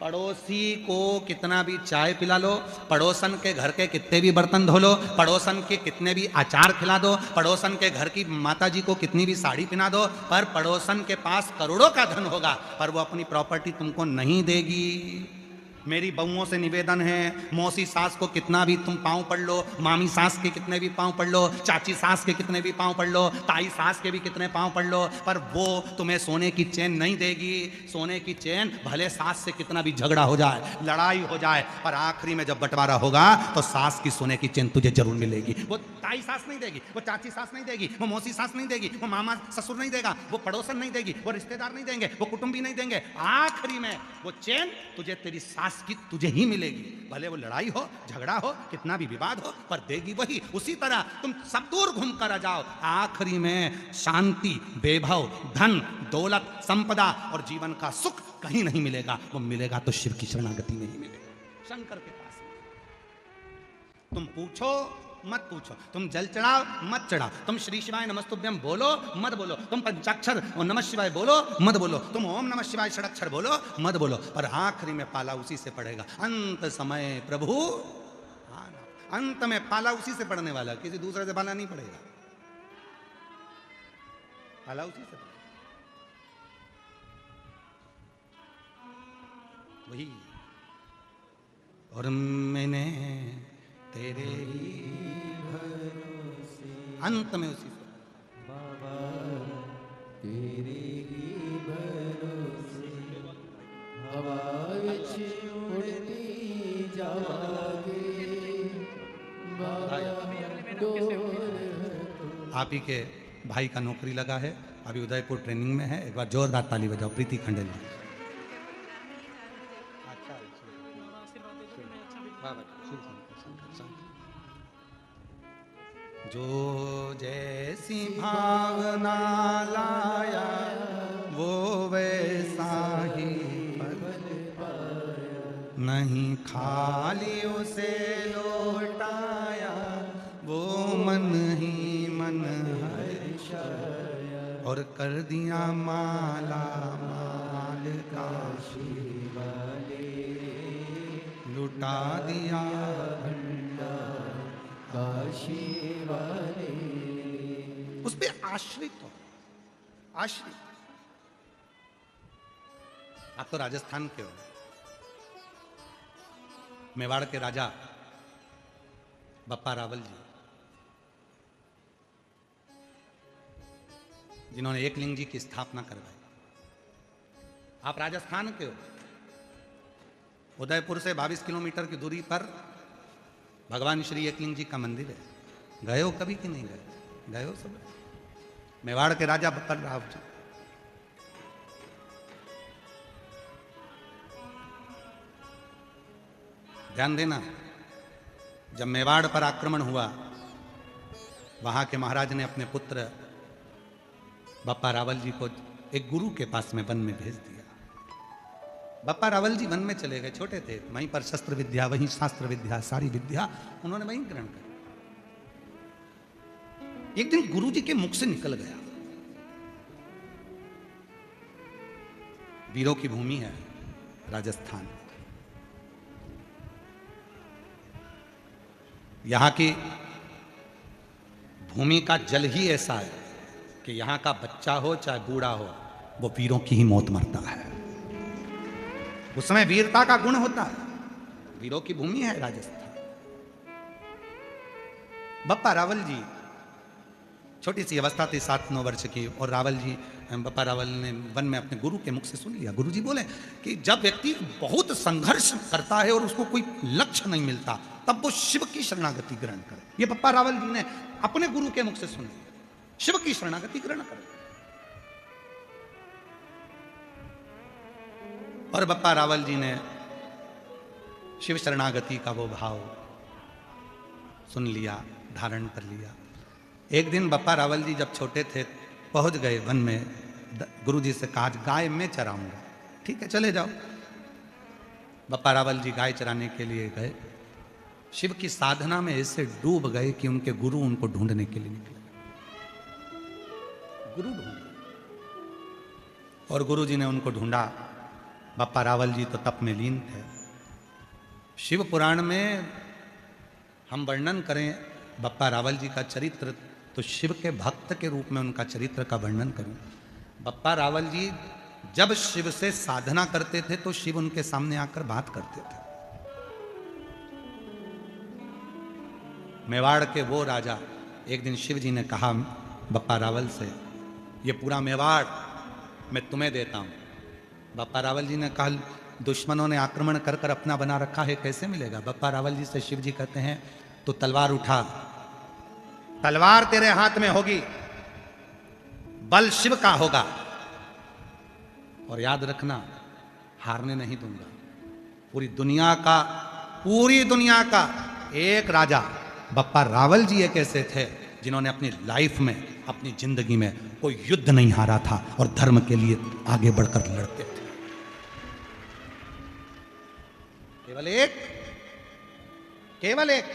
पड़ोसी को कितना भी चाय पिला लो, पड़ोसन के घर के कितने भी बर्तन धो लो, पड़ोसन के कितने भी अचार खिला दो, पड़ोसन के घर की माता जी को कितनी भी साड़ी पहना दो, पर पड़ोसन के पास करोड़ों का धन होगा पर वो अपनी प्रॉपर्टी तुमको नहीं देगी। मेरी बहुओं से निवेदन है, मौसी सास को कितना भी तुम पांव पड़ लो, मामी सास के कितने भी पांव पड़ लो, चाची सास के कितने भी पांव पड़ लो, ताई सास के भी कितने पांव पड़ लो, पर वो तुम्हें सोने की चेन नहीं देगी। सोने की चेन भले सास से कितना भी झगड़ा हो जाए, लड़ाई हो जाए, पर आखिरी में जब बंटवारा होगा तो सास की सोने की चेन तुझे जरूर मिलेगी। वो ताई सास नहीं देगी, वो चाची सास नहीं देगी, वो मौसी सास नहीं देगी, वो मामा ससुर नहीं देगा, वो पड़ोसन नहीं देगी, वो रिश्तेदार नहीं देंगे, वो कुटुंबी नहीं देंगे। आखिरी में वो चेन तुझे तेरी सास की तुझे ही मिलेगी। भले वो लड़ाई हो, झगड़ा हो, कितना भी विवाद हो, पर देगी वही। उसी तरह तुम सब दूर घूम कर आ जाओ, आखिरी में शांति, वैभव, धन, दौलत, संपदा और जीवन का सुख कहीं नहीं मिलेगा। वो मिलेगा तो शिव की शरणागति में ही मिलेगा, शंकर के पास। तुम पूछो मत पूछो, तुम जल चढ़ाओ मत चढ़ाओ, तुम श्री शिवाय नमस्तुभ्यम बोलो मत बोलो, तुम पंचाक्षर और नमः शिवाय बोलो मत बोलो, तुम ओम नमः शिवाय षडाक्षर बोलो मत बोलो, पर आखिरी में पाला उसी से पड़ेगा। अंत समय प्रभु आना, अंत में पाला उसी से पड़ने वाला, किसी दूसरे से पाला नहीं पड़ेगा, पाला उसी से पड़ेगा। वही और मैंने तेरे ही भरोसे, अंत में उसी से बाबा तेरे ही भरोसे हवा विच उड़ती जागे बाबा। आप ही के भाई का नौकरी लगा है, अभी उदयपुर ट्रेनिंग में है। एक बार जोरदार ताली बजाओ प्रीति खंडेल। जो जैसी भावना लाया वो वैसा ही फल पाया, नहीं खाली उसे लौटाया वो मन ही मन हर्षाया, और कर दिया माला माल काशी वाले, लुटा दिया
काशी वाले।
उस पे आश्रित हो, आश्रित। आप तो राजस्थान के हो, मेवाड़ के राजा बप्पा रावल जी, जिन्होंने एकलिंग जी की स्थापना करवाई। आप राजस्थान के हो, उदयपुर से 22 किलोमीटर की दूरी पर भगवान श्री एकलिंग जी का मंदिर है। गए हो कभी कि नहीं गए? गए हो सब? मेवाड़ के राजा बप्पा राव जी। ध्यान देना, जब मेवाड़ पर आक्रमण हुआ, वहां के महाराज ने अपने पुत्र बप्पा रावल जी को एक गुरु के पास में वन में भेज दिया। बप्पा रावल जी वन में चले गए, छोटे थे, वहीं पर शस्त्र विद्या, वहीं शास्त्र विद्या, सारी विद्या उन्होंने वहीं ग्रहण कर। एक दिन गुरु जी के मुख से निकल गया, वीरों की भूमि है राजस्थान, यहां की भूमि का जल ही ऐसा है कि यहां का बच्चा हो चाहे बूढ़ा हो, वो वीरों की ही मौत मरता है। उसमें वीरता का गुण होता है। वीरों की भूमि है राजस्थान। बप्पा रावल जी छोटी सी अवस्था थी, 7-9 वर्ष की, और रावल जी, बप्पा रावल ने वन में अपने गुरु के मुख से सुन लिया। गुरु जी बोले कि जब व्यक्ति बहुत संघर्ष करता है और उसको कोई लक्ष्य नहीं मिलता, तब वो शिव की शरणागति ग्रहण करे। ये बप्पा रावल जी ने अपने गुरु के मुख से सुन लिया, शिव की शरणागति ग्रहण करे। और बप्पा रावल जी ने शिव शरणागति का वो भाव सुन लिया, धारण कर लिया। एक दिन बप्पा रावल जी जब छोटे थे, पहुंच गए वन में, गुरु जी से कहा गाय मैं चराऊंगा। ठीक है, चले जाओ। बप्पा रावल जी गाय चराने के लिए गए, शिव की साधना में ऐसे डूब गए कि उनके गुरु उनको ढूंढने के लिए निकले। गुरु ढूंढे और गुरु जी ने उनको ढूंढा। बप्पा रावल जी तो तप में लीन थे। शिव पुराण में हम वर्णन करें बप्पा रावल जी का चरित्र, तो शिव के भक्त के रूप में उनका चरित्र का वर्णन करूं। बप्पा रावल जी जब शिव से साधना करते थे तो शिव उनके सामने आकर बात करते थे। मेवाड़ के वो राजा, एक दिन शिव जी ने कहा बप्पा रावल से, ये पूरा मेवाड़ मैं तुम्हें देता हूं। बप्पा रावल जी ने कहा दुश्मनों ने आक्रमण कर कर अपना बना रखा है, कैसे मिलेगा? बप्पा रावल जी से शिव जी कहते हैं तो तलवार उठा, तलवार तेरे हाथ में होगी, बल शिव का होगा, और याद रखना हारने नहीं दूंगा। पूरी दुनिया का एक राजा बप्पा रावल जी एक ऐसे थे जिन्होंने अपनी लाइफ में, अपनी जिंदगी में कोई युद्ध नहीं हारा था और धर्म के लिए आगे बढ़कर लड़ते थे। केवल एक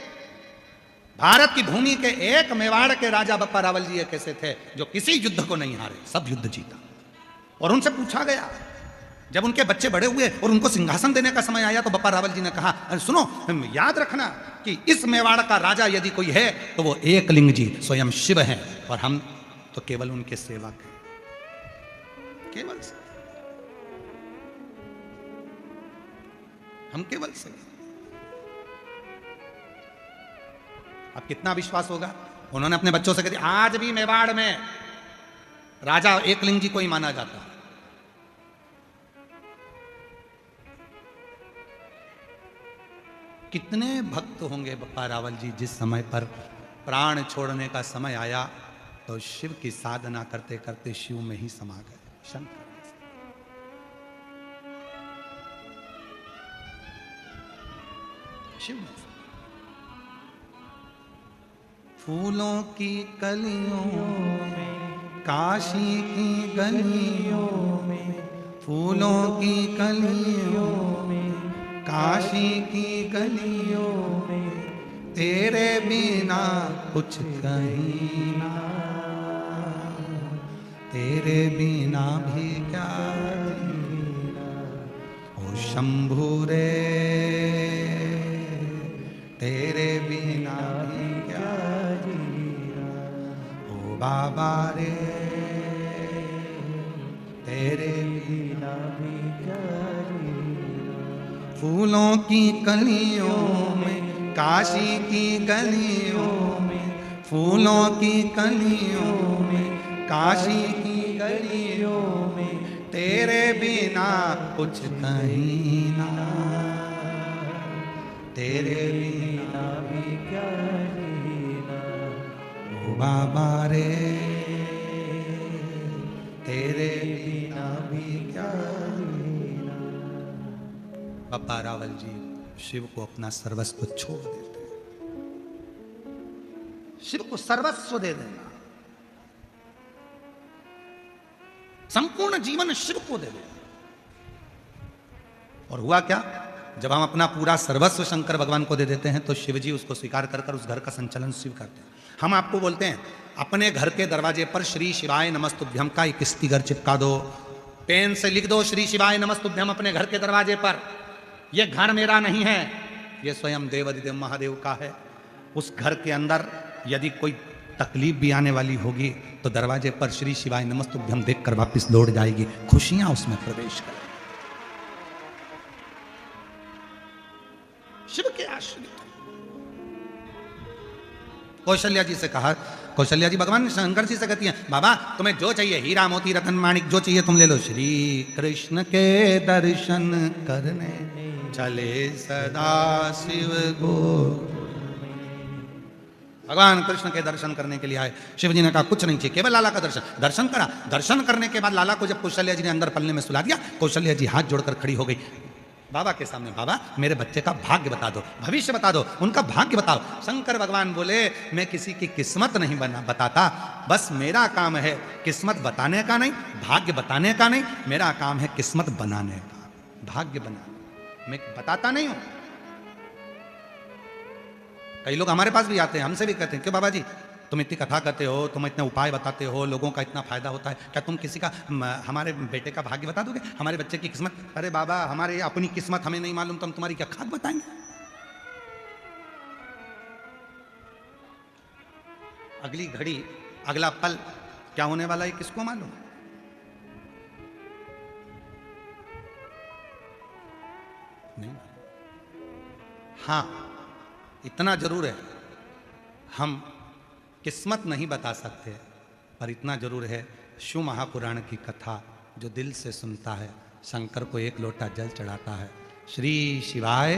भारत की भूमि के एक मेवाड़ के राजा बप्पा रावल जी एक ऐसे थे जो किसी युद्ध को नहीं हारे, सब युद्ध जीता। और उनसे पूछा गया, जब उनके बच्चे बड़े हुए और उनको सिंहासन देने का समय आया, तो बप्पा रावल जी ने कहा अरे सुनो, याद रखना कि इस मेवाड़ का राजा यदि कोई है तो वो एकलिंग जी स्वयं शिव हैं, और हम तो केवल उनके सेवक हैं। केवल हम केवल से। अब कितना विश्वास होगा? उन्होंने अपने बच्चों से कह दिया, आज भी मेवाड़ में राजा एकलिंग जी को ही माना जाता है। कितने भक्त होंगे बप्पा रावल जी, जिस समय पर प्राण छोड़ने का समय आया तो शिव की साधना करते करते शिव में ही समा गए। शंकर शिव में। फूलों की कलियों में, काशी की गलियों में, फूलों की कलियों में, काशी की गलियों में, तेरे बिना कुछ कहीं ना, तेरे बिना भी क्या जीना। ओ शंभू रे, तेरे बिना भी क्या बाबा रे तेरे
बिना भी क्या जीना।
फूलों की कलियों में काशी की गलियों में, फूलों की कलियों में काशी की गलियों में, तेरे बिना कुछ कहीं ना, तेरे बिना
भी क्या जीना।
ओ बाबा रे तेरे बिना भी क्या। बाबा रावल जी शिव को अपना सर्वस्व छोड़ देते हैं, शिव को सर्वस्व दे देना, संपूर्ण जीवन शिव को दे देना। और हुआ क्या, जब हम अपना पूरा सर्वस्व शंकर भगवान को दे देते हैं तो शिव जी उसको स्वीकार कर कर उस घर का संचालन शिव करते हैं। हम आपको बोलते हैं अपने घर के दरवाजे पर श्री शिवाय नमस्तुभ्यम का एक स्टिकर चिपका दो, पेन से लिख दो श्री शिवाय नमस्तुभ्यम अपने घर के दरवाजे पर। यह घर मेरा नहीं है, यह स्वयं देवादिदेव महादेव का है। उस घर के अंदर यदि कोई तकलीफ भी आने वाली होगी तो दरवाजे पर श्री शिवाय नमस्तुभ्यम देखकर वापस लौट जाएगी, खुशियां उसमें प्रवेश करें। शिव के आश्रित। कौशल्या जी से कहा, कौशल्या जी भगवान शंकर जी से कहती हैं बाबा तुम्हें जो चाहिए हीरा मोती रतन माणिक जो चाहिए तुम ले लो। श्री कृष्ण के दर्शन करने चले सदा शिव गो। भगवान कृष्ण के दर्शन करने के लिए आए। शिव जी ने कहा कुछ नहीं चाहिए, केवल लाला का दर्शन। दर्शन करा, दर्शन करने के बाद लाला को जब कौशल्या जी ने अंदर पलने में सुला दिया, कौशल्या जी हाथ जोड़कर खड़ी हो गई बाबा के सामने। बाबा मेरे बच्चे का भाग्य बता दो, भविष्य बता दो, उनका भाग्य बताओ। शंकर भगवान बोले मैं किसी की किस्मत नहीं बताता, बस मेरा काम है किस्मत बताने का नहीं, भाग्य बताने का नहीं, मेरा काम है किस्मत बनाने का, भाग्य बनाने, मैं बताता नहीं हूं। कई लोग हमारे पास भी आते हैं, हमसे भी कहते हैं क्यों बाबा जी तुम इतनी कथा करते हो, तुम इतने उपाय बताते हो, लोगों का इतना फायदा होता है, क्या तुम किसी का हमारे बेटे का भाग्य बता दोगे, हमारे बच्चे की किस्मत? अरे बाबा हमारे अपनी किस्मत हमें नहीं मालूम तो हम तुम्हारी क्या खाक बताएंगे? अगली घड़ी अगला पल क्या होने वाला है किसको मालूम? नहीं। हाँ इतना जरूर है, हम किस्मत नहीं बता सकते, पर इतना जरूर है शिव महापुराण की कथा जो दिल से सुनता है, शंकर को एक लोटा जल चढ़ाता है, श्री शिवाय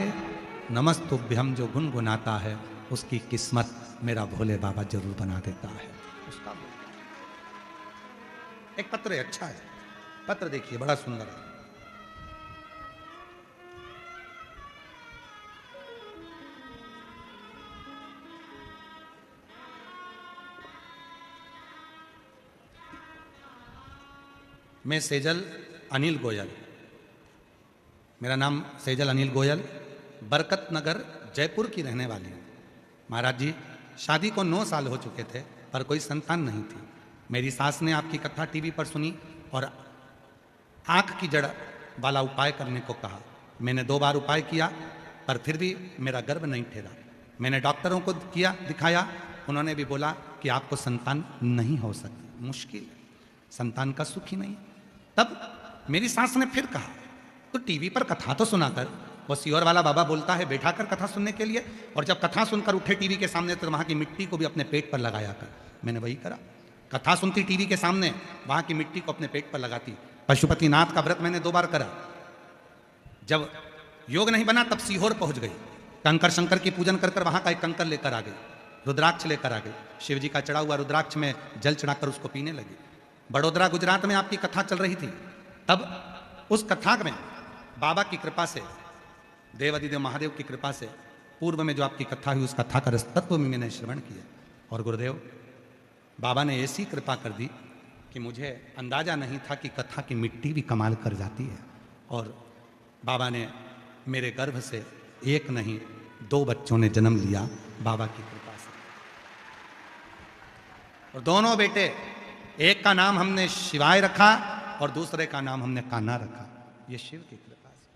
नमस्तुभ्यम जो गुनगुनाता है, उसकी किस्मत मेरा भोले बाबा जरूर बना देता है। उसका एक पत्र है, अच्छा है पत्र, देखिए बड़ा सुंदर है। मैं सेजल अनिल गोयल, मेरा नाम सेजल अनिल गोयल, बरकत नगर जयपुर की रहने वाली हूँ। महाराज जी शादी को 9 साल हो चुके थे पर कोई संतान नहीं थी। मेरी सास ने आपकी कथा टीवी पर सुनी और आँख की जड़ वाला उपाय करने को कहा। मैंने 2 बार उपाय किया पर फिर भी मेरा गर्भ नहीं ठहरा। मैंने डॉक्टरों को किया, दिखाया, उन्होंने भी बोला कि आपको संतान नहीं हो सकती, मुश्किल है, संतान का सुख ही नहीं। तब मेरी सास ने फिर कहा तो टीवी पर कथा तो सुना कर। वो सीहोर वाला बाबा बोलता है बैठा कर कथा सुनने के लिए, और जब कथा सुनकर उठे टीवी के सामने तो वहां की मिट्टी को भी अपने पेट पर लगाया कर। मैंने वही करा, कथा सुनती टीवी के सामने, वहां की मिट्टी को अपने पेट पर लगाती। पशुपतिनाथ का व्रत मैंने 2 बार करा। जब योग नहीं बना तब सीहोर पहुंच गई, कंकर शंकर की पूजन कर कर वहां का एक कंकर लेकर आ गई, रुद्राक्ष लेकर आ गई, शिव जी का चढ़ा हुआ रुद्राक्ष में जल चढ़ाकर उसको पीने लगी। बड़ोदरा गुजरात में आपकी कथा चल रही थी, तब उस कथा में बाबा की कृपा से, देवादिदेव महादेव की कृपा से, पूर्व में जो आपकी कथा हुई उस कथा का रसतत्व में मैंने श्रवण किया। और गुरुदेव बाबा ने ऐसी कृपा कर दी कि मुझे अंदाजा नहीं था कि कथा की मिट्टी भी कमाल कर जाती है। और बाबा ने मेरे गर्भ से 1 नहीं 2 बच्चों ने जन्म लिया बाबा की कृपा से। और दोनों बेटे, एक का नाम हमने शिवाय रखा और दूसरे का नाम हमने कान्हा रखा। ये शिव की कृपा से,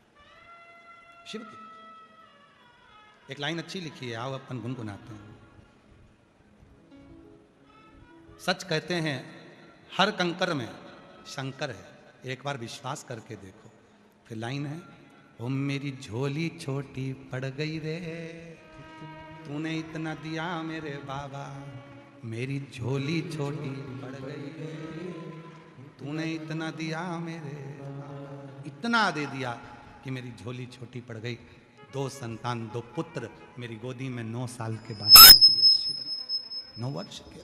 शिव की। एक लाइन अच्छी लिखी है, आओ अपन गुनगुनाते हैं। सच कहते हैं हर कंकर में शंकर है, एक बार विश्वास करके देखो। फिर लाइन है, ओ मेरी झोली छोटी पड़ गई रे, तूने इतना दिया मेरे बाबा, मेरी झोली छोटी पड़ गई रे, तूने इतना दिया मेरे बाबा। इतना दे दिया कि मेरी झोली छोटी पड़ गई। 2 संतान, 2 पुत्र मेरी गोदी में 9 साल के बाद 9 वर्ष के।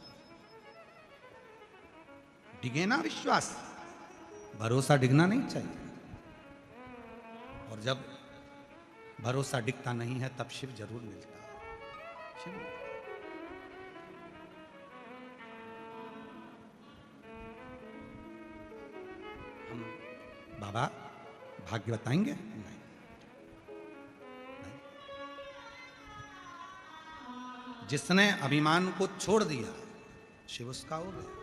डिगे ना विश्वास, भरोसा डिगना नहीं चाहिए। और जब भरोसा डिगता नहीं है तब शिव जरूर मिलता है। शिव हम बाबा भाग्य बताएंगे? नहीं, नहीं। जिसने अभिमान को छोड़ दिया शिव उसका हो गया।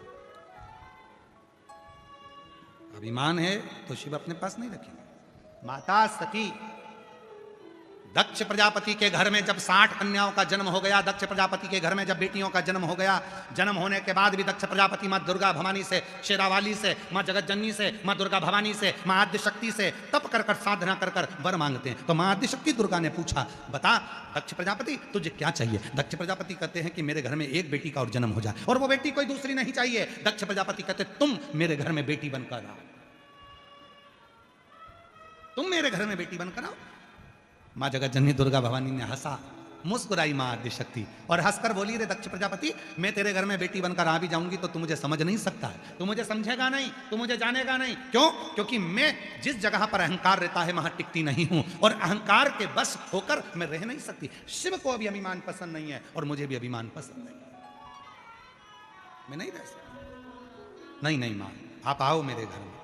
अभिमान है तो शिव अपने पास नहीं रखेंगे। माता सती दक्ष प्रजापति के घर में जब 60 कन्याओं का जन्म हो गया, दक्ष प्रजापति के घर में जब बेटियों का जन्म हो गया, जन्म होने के बाद भी दक्ष प्रजापति माँ दुर्गा भवानी से, शेरावाली से, माँ जगत जननी से, माँ दुर्गा भवानी से, माँ आद्य शक्ति से तप कर कर साधना कर कर वर मांगते हैं। तो माँ आद्य शक्ति दुर्गा ने पूछा, बता दक्ष प्रजापति तुझे क्या चाहिए? दक्ष प्रजापति कहते हैं कि मेरे घर में एक बेटी का और जन्म हो जाए, और वो बेटी कोई दूसरी नहीं चाहिए। दक्ष प्रजापति कहते तुम मेरे घर में बेटी बनकर आओ, तुम मेरे घर में बेटी बनकर आओ। माँ जगत जननी दुर्गा भवानी ने हंसा, मुस्कुराई माँ आद्य शक्ति और हंसकर बोली, रे दक्ष प्रजापति मैं तेरे घर में बेटी बनकर आ भी जाऊंगी तो तू मुझे समझ नहीं सकता है, तू मुझे समझेगा नहीं, तू मुझे जानेगा नहीं। क्यों? क्योंकि मैं जिस जगह पर अहंकार रहता है वहां टिकती नहीं हूं, और अहंकार के बस होकर मैं रह नहीं सकती। शिव को अभी अभिमान पसंद नहीं है और मुझे भी अभिमान पसंद नहीं है, मैं नहीं रह सकती। नहीं नहीं माँ, आप आओ मेरे घर में।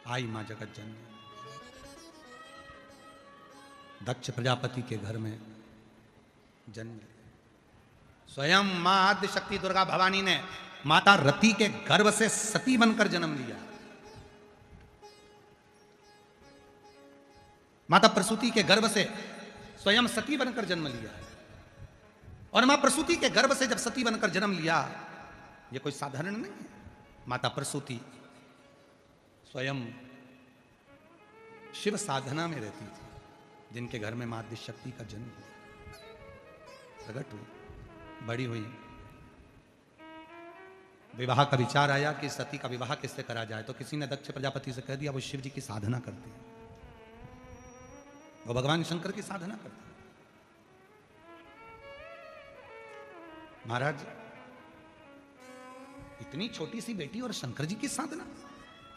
आई मां जगत जननी, दक्ष प्रजापति के घर में जन्म। स्वयं मां आद्य शक्ति दुर्गा भवानी ने माता रति के गर्भ से सती बनकर जन्म लिया। माता प्रसूति के गर्भ से स्वयं सती बनकर जन्म लिया। और मां प्रसूति के गर्भ से जब सती बनकर जन्म लिया, यह कोई साधारण नहीं है। माता प्रसूति स्वयं शिव साधना में रहती थी, जिनके घर में मां आद्य शक्ति का जन्म हुआ, प्रकट हुई, बड़ी हुई। विवाह का विचार आया कि सती का विवाह किससे करा जाए, तो किसी ने दक्ष प्रजापति से कह दिया वो शिव जी की साधना करती है, वो भगवान शंकर की साधना करती है। महाराज इतनी छोटी सी बेटी और शंकर जी की साधना।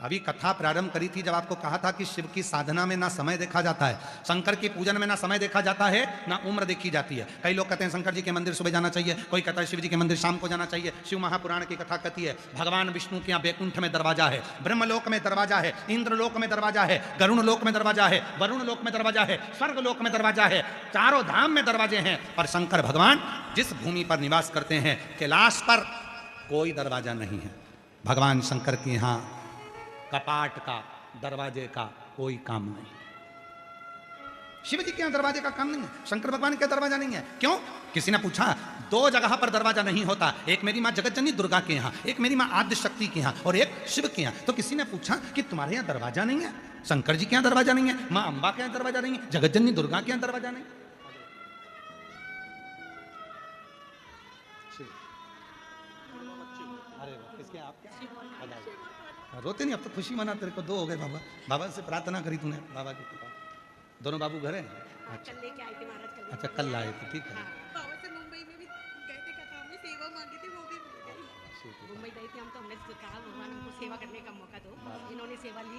अभी कथा प्रारंभ करी थी जब आपको कहा था कि शिव की साधना में ना समय देखा जाता है, शंकर के पूजन में ना समय देखा जाता है, ना उम्र देखी जाती है। कई लोग कहते हैं शंकर जी के मंदिर सुबह जाना चाहिए, कोई कहता है शिव जी के मंदिर शाम को जाना चाहिए। शिव महापुराण की कथा कहती है भगवान विष्णु के यहाँ बैकुंठ में दरवाजा है, ब्रह्मलोक में दरवाजा है, इंद्रलोक में दरवाजा है, गरुण लोक में दरवाजा है, वरुण लोक में दरवाजा है, स्वर्ग लोक में दरवाजा है, चारों धाम में दरवाजे हैं। और शंकर भगवान जिस भूमि पर निवास करते हैं कैलाश पर कोई दरवाजा नहीं है। भगवान शंकर के यहाँ कपाट का, दरवाजे का कोई काम नहीं। शिव जी के यहाँ दरवाजे का काम नहीं है, शंकर भगवान के दरवाजा नहीं है। क्यों? किसी ने पूछा 2 जगह पर दरवाजा नहीं होता, एक मेरी माँ जगत जननी दुर्गा के यहाँ, एक मेरी माँ आद्य शक्ति के यहाँ, और एक शिव के यहाँ। तो किसी ने पूछा कि तुम्हारे यहाँ दरवाजा नहीं है, शंकर जी के यहाँ दरवाजा नहीं है, माँ अम्बा के यहाँ दरवाजा नहीं है, जगत जननी दुर्गा के यहाँ दरवाजा नहीं। अरे किसके? आप क्या रोते नहीं? अब तो खुशी मना, तेरे को 2 हो गए। बाबा, बाबा से प्रार्थना करी तूने, बाबा की कृपा। दोनों बाबू घर हैं? अच्छा,
कल लेके आए थे महाराज,
अच्छा कल लाए थे, ठीक है।
बाबा से मुंबई में भी गए थे, कथा में सेवा मांगी थी, वो भी मुंबई गए थे हम, तो हमने कहा भगवान हमको सेवा करने का मौका दो। इन्होंने सेवा ली।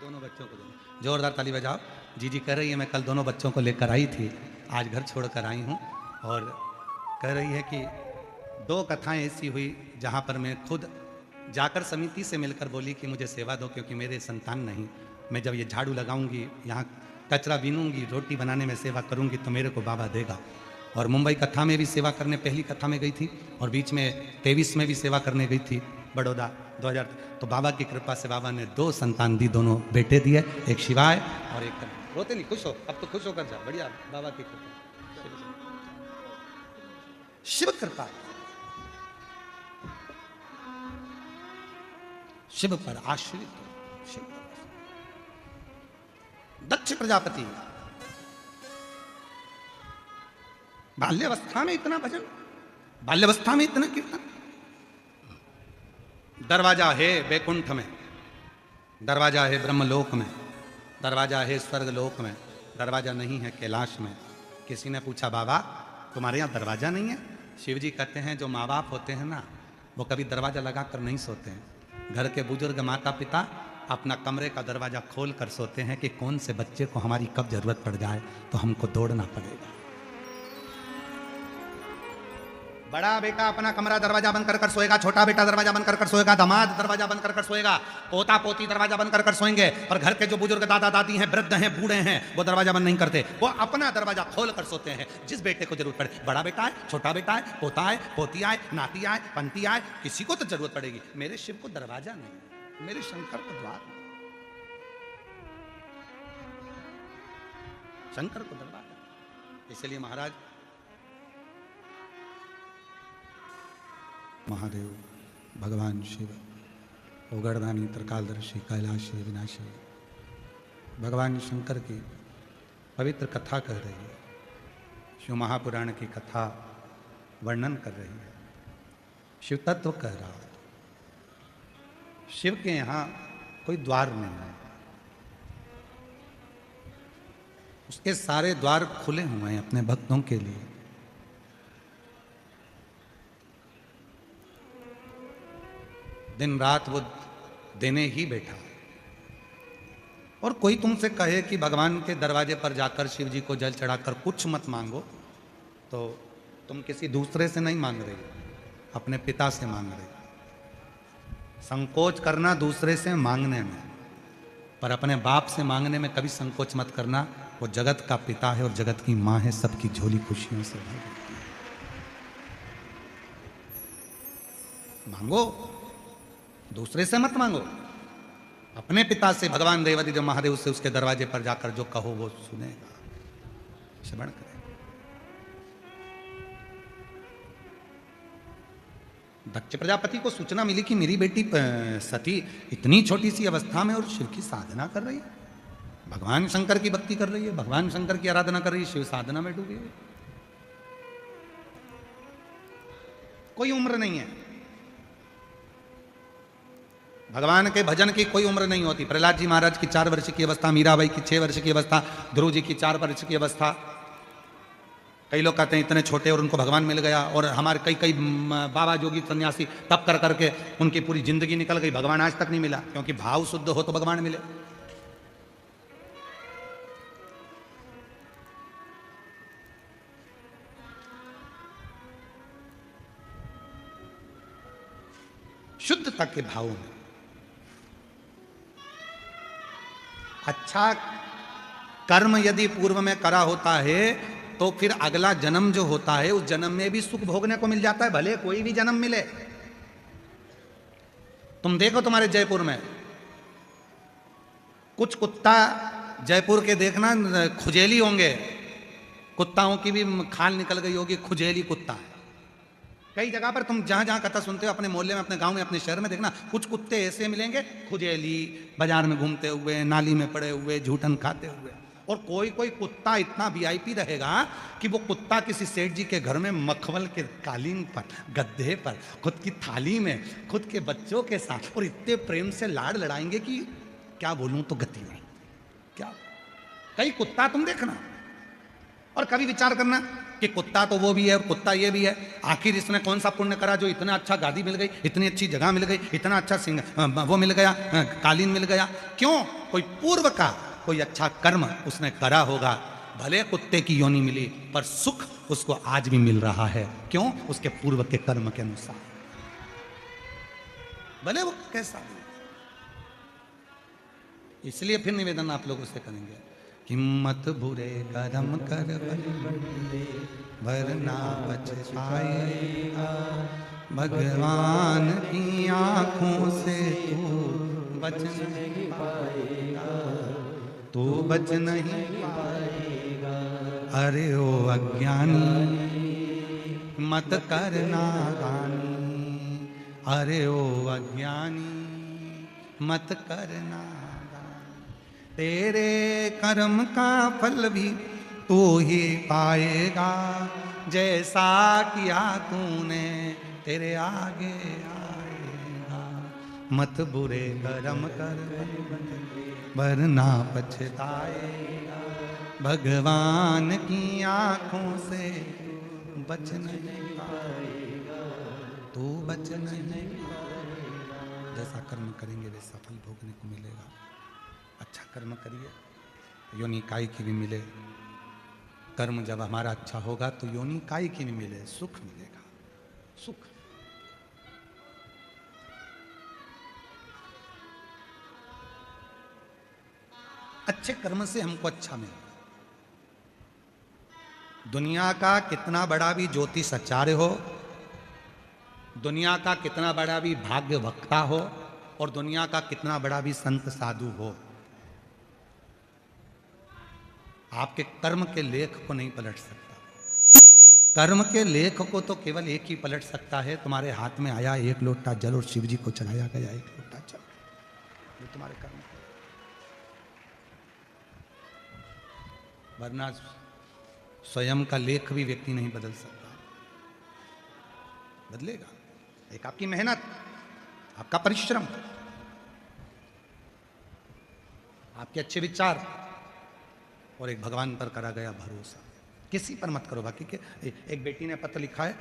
दोनों बच्चों को जोरदार ताली बजाओ। जी कह रही है मैं कल दोनों बच्चों को लेकर आई थी, आज घर छोड़ कर आई हूँ। और कह रही है कि 2 कथाएं ऐसी हुई जहाँ पर मैं खुद जाकर समिति से मिलकर बोली कि मुझे सेवा दो, क्योंकि मेरे संतान नहीं। मैं जब ये झाड़ू लगाऊंगी, यहाँ कचरा बीनूंगी, रोटी बनाने में सेवा करूंगी तो मेरे को बाबा देगा। और मुंबई कथा में भी सेवा करने पहली कथा में गई थी, और बीच में 23 में भी सेवा करने गई थी बड़ौदा 2000। तो बाबा की कृपा से बाबा ने 2 संतान दी, दोनों बेटे दिए, एक शिवाय और एक रोते नहीं, खुश हो, अब तो खुश होकर जा, बढ़िया बाबा की कृपा, शिव कृपा, शिव पर आश्रित हो, शिव पर। दक्ष प्रजापति बाल्यावस्था में इतना भजन, बाल्यावस्था में इतना कीर्तन। दरवाजा है बैकुंठ में, दरवाजा है ब्रह्मलोक में, दरवाजा है स्वर्गलोक में, दरवाजा नहीं है कैलाश में। किसी ने पूछा बाबा तुम्हारे यहाँ दरवाजा नहीं है? शिव जी कहते हैं जो माँ बाप होते हैं ना, वो कभी दरवाजा लगा कर नहीं सोते हैं। घर के बुजुर्ग माता पिता अपना कमरे का दरवाजा खोल कर सोते हैं कि कौन से बच्चे को हमारी कब जरूरत पड़ जाए तो हमको दौड़ना पड़ेगा। बड़ा बेटा अपना कमरा दरवाजा बंद कर कर सोएगा, छोटा बेटा दरवाजा बंद कर कर सोएगा, दामाद दरवाजा बंद कर कर सोएगा, पोता पोती दरवाजा बंद कर कर सोएंगे। पर घर के जो बुजुर्ग दादा दादी हैं, वृद्ध हैं, बूढ़े हैं, वो दरवाजा बंद नहीं करते, वो अपना दरवाजा खोल कर सोते हैं। जिस बेटे को जरूरत पड़े, बड़ा बेटा है, छोटा बेटा है, पोता है, पोती आए, नाती आए, पंती आए, किसी को तो जरूरत पड़ेगी। मेरे शिव को दरवाजा नहीं, मेरे शंकर को द्वार, शंकर को दरवाजा। इसलिए महाराज महादेव, भगवान शिव, उगड़दानी, त्रिकालदर्शी, कैलाशी, विनाशी, भगवान शंकर की पवित्र कथा कह रही है, शिव महापुराण की कथा वर्णन कर रही है, शिव तत्व कह रहा है। शिव के यहाँ कोई द्वार नहीं है, उसके सारे द्वार खुले हुए हैं अपने भक्तों के लिए। दिन रात वो देने ही बैठा। और कोई तुमसे कहे कि भगवान के दरवाजे पर जाकर शिव जी को जल चढ़ाकर कुछ मत मांगो, तो तुम किसी दूसरे से नहीं मांग रहे, अपने पिता से मांग रहे। संकोच करना दूसरे से मांगने में, पर अपने बाप से मांगने में कभी संकोच मत करना। वो जगत का पिता है और जगत की माँ है, सबकी झोली खुशियों से भर देती है। मांगो, दूसरे से मत मांगो, अपने पिता से, भगवान देवादिदेव महादेव से, उसके दरवाजे पर जाकर जो कहो वो सुनेगा, श्रवण करेगा। दक्ष प्रजापति को सूचना मिली कि मेरी बेटी सती इतनी छोटी सी अवस्था में और शिव की साधना कर रही है, भगवान शंकर की भक्ति कर रही है, भगवान शंकर की आराधना कर रही है, शिव साधना में डूबी है। कोई उम्र नहीं है, भगवान के भजन की कोई उम्र नहीं होती। प्रहलाद जी महाराज की 4 वर्ष की अवस्था, मीराबाई की 6 वर्ष की अवस्था, ध्रुव जी की 4 वर्ष की अवस्था। कई लोग कहते हैं इतने छोटे और उनको भगवान मिल गया, और हमारे कई कई बाबा जोगी सन्यासी तप कर करके उनकी पूरी जिंदगी निकल गई, भगवान आज तक नहीं मिला। क्योंकि भाव शुद्ध हो तो भगवान मिले। शुद्धता के भाव में अच्छा कर्म यदि पूर्व में करा होता है तो फिर अगला जन्म जो होता है उस जन्म में भी सुख भोगने को मिल जाता है, भले कोई भी जन्म मिले। तुम देखो तुम्हारे जयपुर में कुछ कुत्ता, जयपुर के देखना खुजेली होंगे, कुत्ताओं की भी खाल निकल गई होगी, खुजेली कुत्ता है। कई जगह पर तुम जहां जहां कथा सुनते हो, अपने मोहल्ले में, अपने गांव में, अपने शहर में देखना, कुछ कुत्ते ऐसे मिलेंगे खुजेली, बाजार में घूमते हुए, नाली में पड़े हुए, झूठन खाते हुए। और कोई कोई कुत्ता इतना वीआईपी रहेगा कि वो कुत्ता किसी सेठ जी के घर में मखमल के कालीन पर, गद्दे पर, खुद की थाली में, खुद के बच्चों के साथ, और इतने प्रेम से लाड़ लड़ाएंगे कि क्या बोलूं तो गति नहीं। क्या कई कुत्ता तुम देखना, और कभी विचार करना कि कुत्ता तो वो भी है और कुत्ता ये भी है, आखिर इसने कौन सा पुण्य करा जो इतना अच्छा गादी मिल गई, इतनी अच्छी जगह मिल गई, इतना अच्छा सिंह वो मिल गया, कालीन मिल गया। क्यों? कोई पूर्व का कोई अच्छा कर्म उसने करा होगा। भले कुत्ते की योनि मिली पर सुख उसको आज भी मिल रहा है। क्यों? उसके पूर्व के कर्म के अनुसार, भले वो कैसा भी। इसलिए फिर निवेदन आप लोगों से करेंगे, हिम्मत बुरे कर्म कर बंदे वरना पछताएगा। भगवान की आंखों से तू बच नहीं पाएगा, तू बच नहीं पाएगा। अरे ओ अज्ञानी मत करना दानी, अरे ओ अज्ञानी मत करना दानी। तेरे कर्म का फल भी तू ही पाएगा, जैसा किया तूने तेरे आगे आएगा। मत बुरे कर्म कर वरना पछताएगा। भगवान की आंखों से बच नहीं पाएगा, तू बच नहीं पाएगा। जैसा कर्म करेंगे वैसा फल भोगने को मिलेगा। अच्छा कर्म करिए, योनि काय की भी मिले। कर्म जब हमारा अच्छा होगा तो योनि काय की भी मिले, सुख मिलेगा, सुख। अच्छे कर्म से हमको अच्छा मिलेगा। दुनिया का कितना बड़ा भी ज्योतिषाचार्य हो, दुनिया का कितना बड़ा भी भाग्य वक्ता हो, और दुनिया का कितना बड़ा भी संत साधु हो, आपके कर्म के लेख को नहीं पलट सकता। कर्म के लेख को तो केवल एक ही पलट सकता है, तुम्हारे हाथ में आया एक लोटा जल और शिव जी को चढ़ाया गया एक लोटा जल, ये तुम्हारे कर्म। वरना स्वयं का लेख भी व्यक्ति नहीं बदल सकता। बदलेगा एक आपकी मेहनत, आपका परिश्रम, आपके अच्छे विचार, और एक भगवान पर करा गया भरोसा। किसी पर मत करो। बाकी के एक बेटी ने पत्र लिखा है,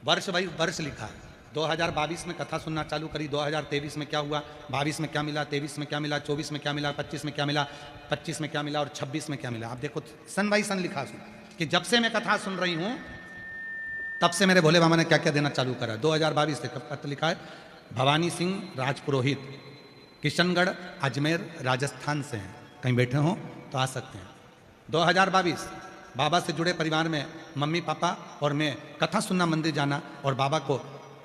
वर्ष भाई वर्ष लिखा है, 2022 में कथा सुनना चालू करी, 2023 में क्या हुआ, 22 में क्या मिला, 23 में क्या मिला, 24 में क्या मिला, 25 में क्या मिला, 25 में क्या मिला और 26 में क्या मिला। आप देखो सन बाई सन लिखा सुन कि जब से मैं कथा सुन रही हूं तब से मेरे भोले बाबा ने क्या क्या देना चालू करा। 2022 से पत्र लिखा है, भवानी सिंह राजपुरोहित, किशनगढ़ अजमेर राजस्थान से हैं, कहीं बैठे हो तो आ सकते हैं। 2022 बाबा से जुड़े परिवार में मम्मी पापा और मैं कथा सुनना, मंदिर जाना और बाबा को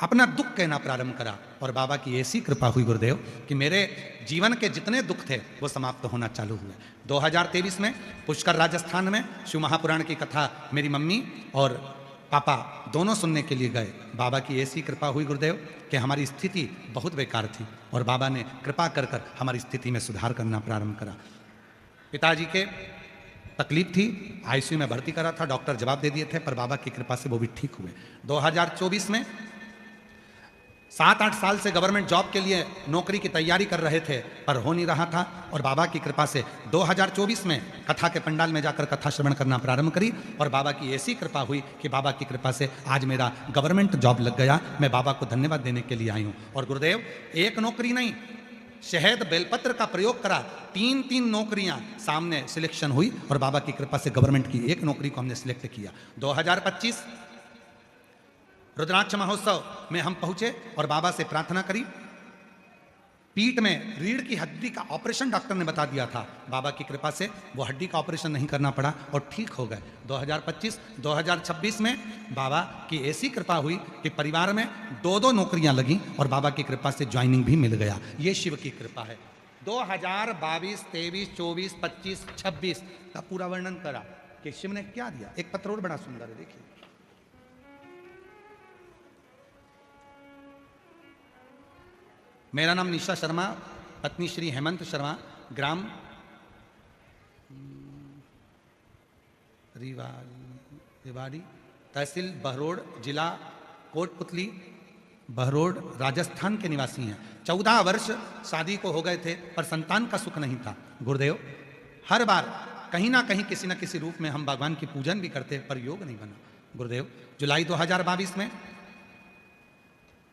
अपना दुख कहना प्रारंभ करा। और बाबा की ऐसी कृपा हुई गुरुदेव कि मेरे जीवन के जितने दुख थे वो समाप्त होना चालू हुए। 2023 में पुष्कर राजस्थान में शिव महापुराण की कथा मेरी मम्मी और पापा दोनों सुनने के लिए गए। बाबा की ऐसी कृपा हुई गुरुदेव कि हमारी स्थिति बहुत बेकार थी और बाबा ने कृपा कर कर हमारी स्थिति में सुधार करना प्रारंभ करा। पिताजी के तकलीफ थी, आईसीयू में भर्ती करा था, डॉक्टर जवाब दे दिए थे, पर बाबा की कृपा से वो भी ठीक हुए। 2024 में 7-8 साल से गवर्नमेंट जॉब के लिए नौकरी की तैयारी कर रहे थे पर हो नहीं रहा था, और बाबा की कृपा से 2024 में कथा के पंडाल में जाकर कथा श्रवण करना प्रारंभ करी और बाबा की ऐसी कृपा हुई कि बाबा की कृपा से आज मेरा गवर्नमेंट जॉब लग गया। मैं बाबा को धन्यवाद देने के लिए आई हूँ। और गुरुदेव एक नौकरी नहीं, शहद बेलपत्र का प्रयोग करा, 3-3 नौकरियां सामने सिलेक्शन हुई और बाबा की कृपा से गवर्नमेंट की एक नौकरी को हमने सिलेक्ट किया। 2025 रुद्राक्ष महोत्सव में हम पहुंचे और बाबा से प्रार्थना करी। पीठ में रीढ़ की हड्डी का ऑपरेशन डॉक्टर ने बता दिया था, बाबा की कृपा से वो हड्डी का ऑपरेशन नहीं करना पड़ा और ठीक हो गए। 2025-2026 में बाबा की ऐसी कृपा हुई कि परिवार में 2-2 नौकरियां लगी और बाबा की कृपा से ज्वाइनिंग भी मिल गया। ये शिव की कृपा है। 2022, 23, 24, 25, 26 का पूरा वर्णन करा कि शिव ने क्या दिया। एक पत्र और बड़ा सुंदर है, देखिए। मेरा नाम निशा शर्मा, पत्नी श्री हेमंत शर्मा, ग्राम रिवाड़ी, तहसील बहरोड, जिला कोटपुतली, बहरोड, राजस्थान के निवासी हैं। 14 वर्ष शादी को हो गए थे पर संतान का सुख नहीं था। गुरुदेव हर बार कहीं ना कहीं किसी न किसी रूप में हम भगवान की पूजन भी करते पर योग नहीं बना। गुरुदेव जुलाई 2022 में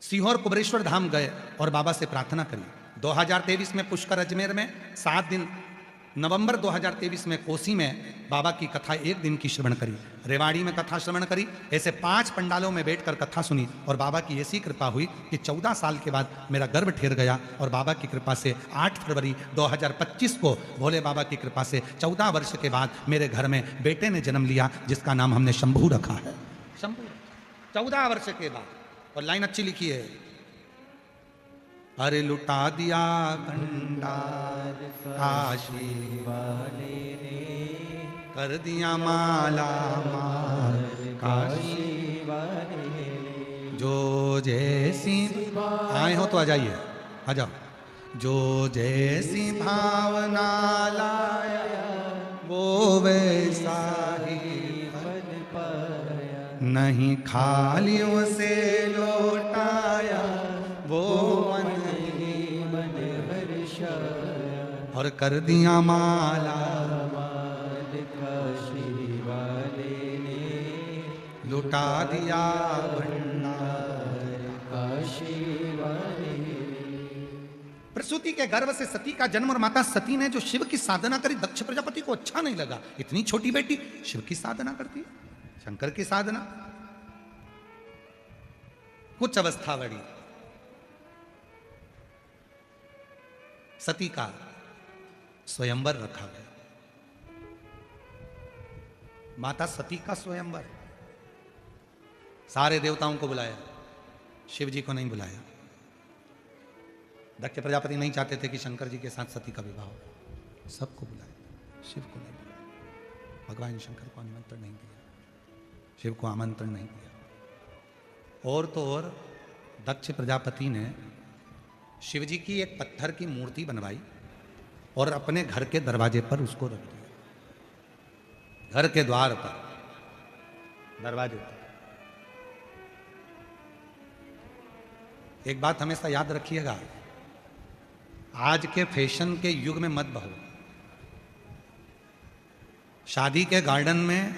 सीहोर कुबरेश्वर धाम गए और बाबा से प्रार्थना करी। 2023 में पुष्कर अजमेर में 7 दिन नवंबर 2023 में कोसी में बाबा की कथा एक दिन की श्रवण करी, रेवाड़ी में कथा श्रवण करी, ऐसे 5 पंडालों में बैठकर कथा सुनी और बाबा की ऐसी कृपा हुई कि 14 साल के बाद मेरा गर्भ ठहर गया और बाबा की कृपा से 8 फरवरी 2025 को भोले बाबा की कृपा से 14 वर्ष के बाद मेरे घर में बेटे ने जन्म लिया जिसका नाम हमने शंभू रखा है। शंभू 14 वर्ष के बाद। और लाइन अच्छी लिखी है, अरे लुटा दिया भंडार काशी वाले ने, कर दिया माला माल काशी वाले ने, जो जैसी आए हो तो आ जाइए, आ जाओ। जो जैसी भावना लाया वो वैसा ही बन पाया, नहीं खाली उसे लौटाया वो मन और कर दिया माला माल काशी वाले ने, लुटा दिया भंडार काशी वाले ने। प्रसूति के गर्भ से सती का जन्म और माता सती ने जो शिव की साधना करी, दक्ष प्रजापति को अच्छा नहीं लगा, इतनी छोटी बेटी शिव की साधना करती है, शंकर की साधना। कुछ अवस्था बढ़ी, सती का स्वयंवर रखा गया, माता सती का स्वयंवर। सारे देवताओं को बुलाया, शिव जी को नहीं बुलाया। दक्ष प्रजापति नहीं चाहते थे कि शंकर जी के साथ सती का विवाह हो, सबको बुलाया, शिव को नहीं बुलाया। भगवान शंकर को आमंत्रण नहीं दिया, शिव को आमंत्रण नहीं दिया। और तो और दक्ष प्रजापति ने शिव जी की एक पत्थर की मूर्ति बनवाई और अपने घर के दरवाजे पर उसको रख दिया, घर के द्वार पर, दरवाजे पर। एक बात हमेशा याद रखिएगा, आज के फैशन के युग में मत बहो। शादी के गार्डन में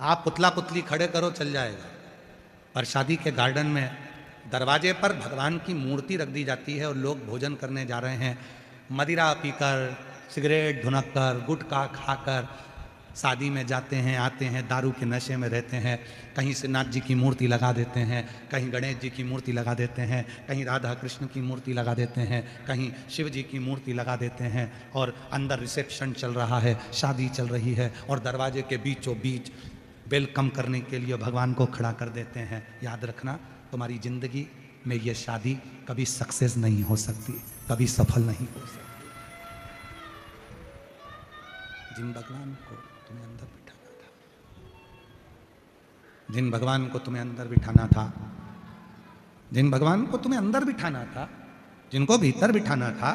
आप पुतला पुतली खड़े करो चल जाएगा, पर शादी के गार्डन में दरवाजे पर भगवान की मूर्ति रख दी जाती है और लोग भोजन करने जा रहे हैं, मदिरा पीकर, सिगरेट धुनककर, गुटखा खाकर शादी में जाते हैं, आते हैं, दारू के नशे में रहते हैं। कहीं श्रीनाथ जी की मूर्ति लगा देते हैं, कहीं गणेश जी की मूर्ति लगा देते हैं, कहीं राधा कृष्ण की मूर्ति लगा देते हैं, कहीं शिव जी की मूर्ति लगा देते हैं और अंदर रिसेप्शन चल रहा है, शादी चल रही है और दरवाजे के बीचों बीच वेलकम करने के लिए भगवान को खड़ा कर देते हैं। याद रखना, तुम्हारी जिंदगी में यह शादी कभी सक्सेस नहीं हो सकती, कभी सफल नहीं हो सकती। जिन भगवान को तुम्हें अंदर बिठाना था, जिन भगवान को तुम्हें अंदर बिठाना था, जिन भगवान को तुम्हें अंदर बिठाना था, जिनको भीतर बिठाना था,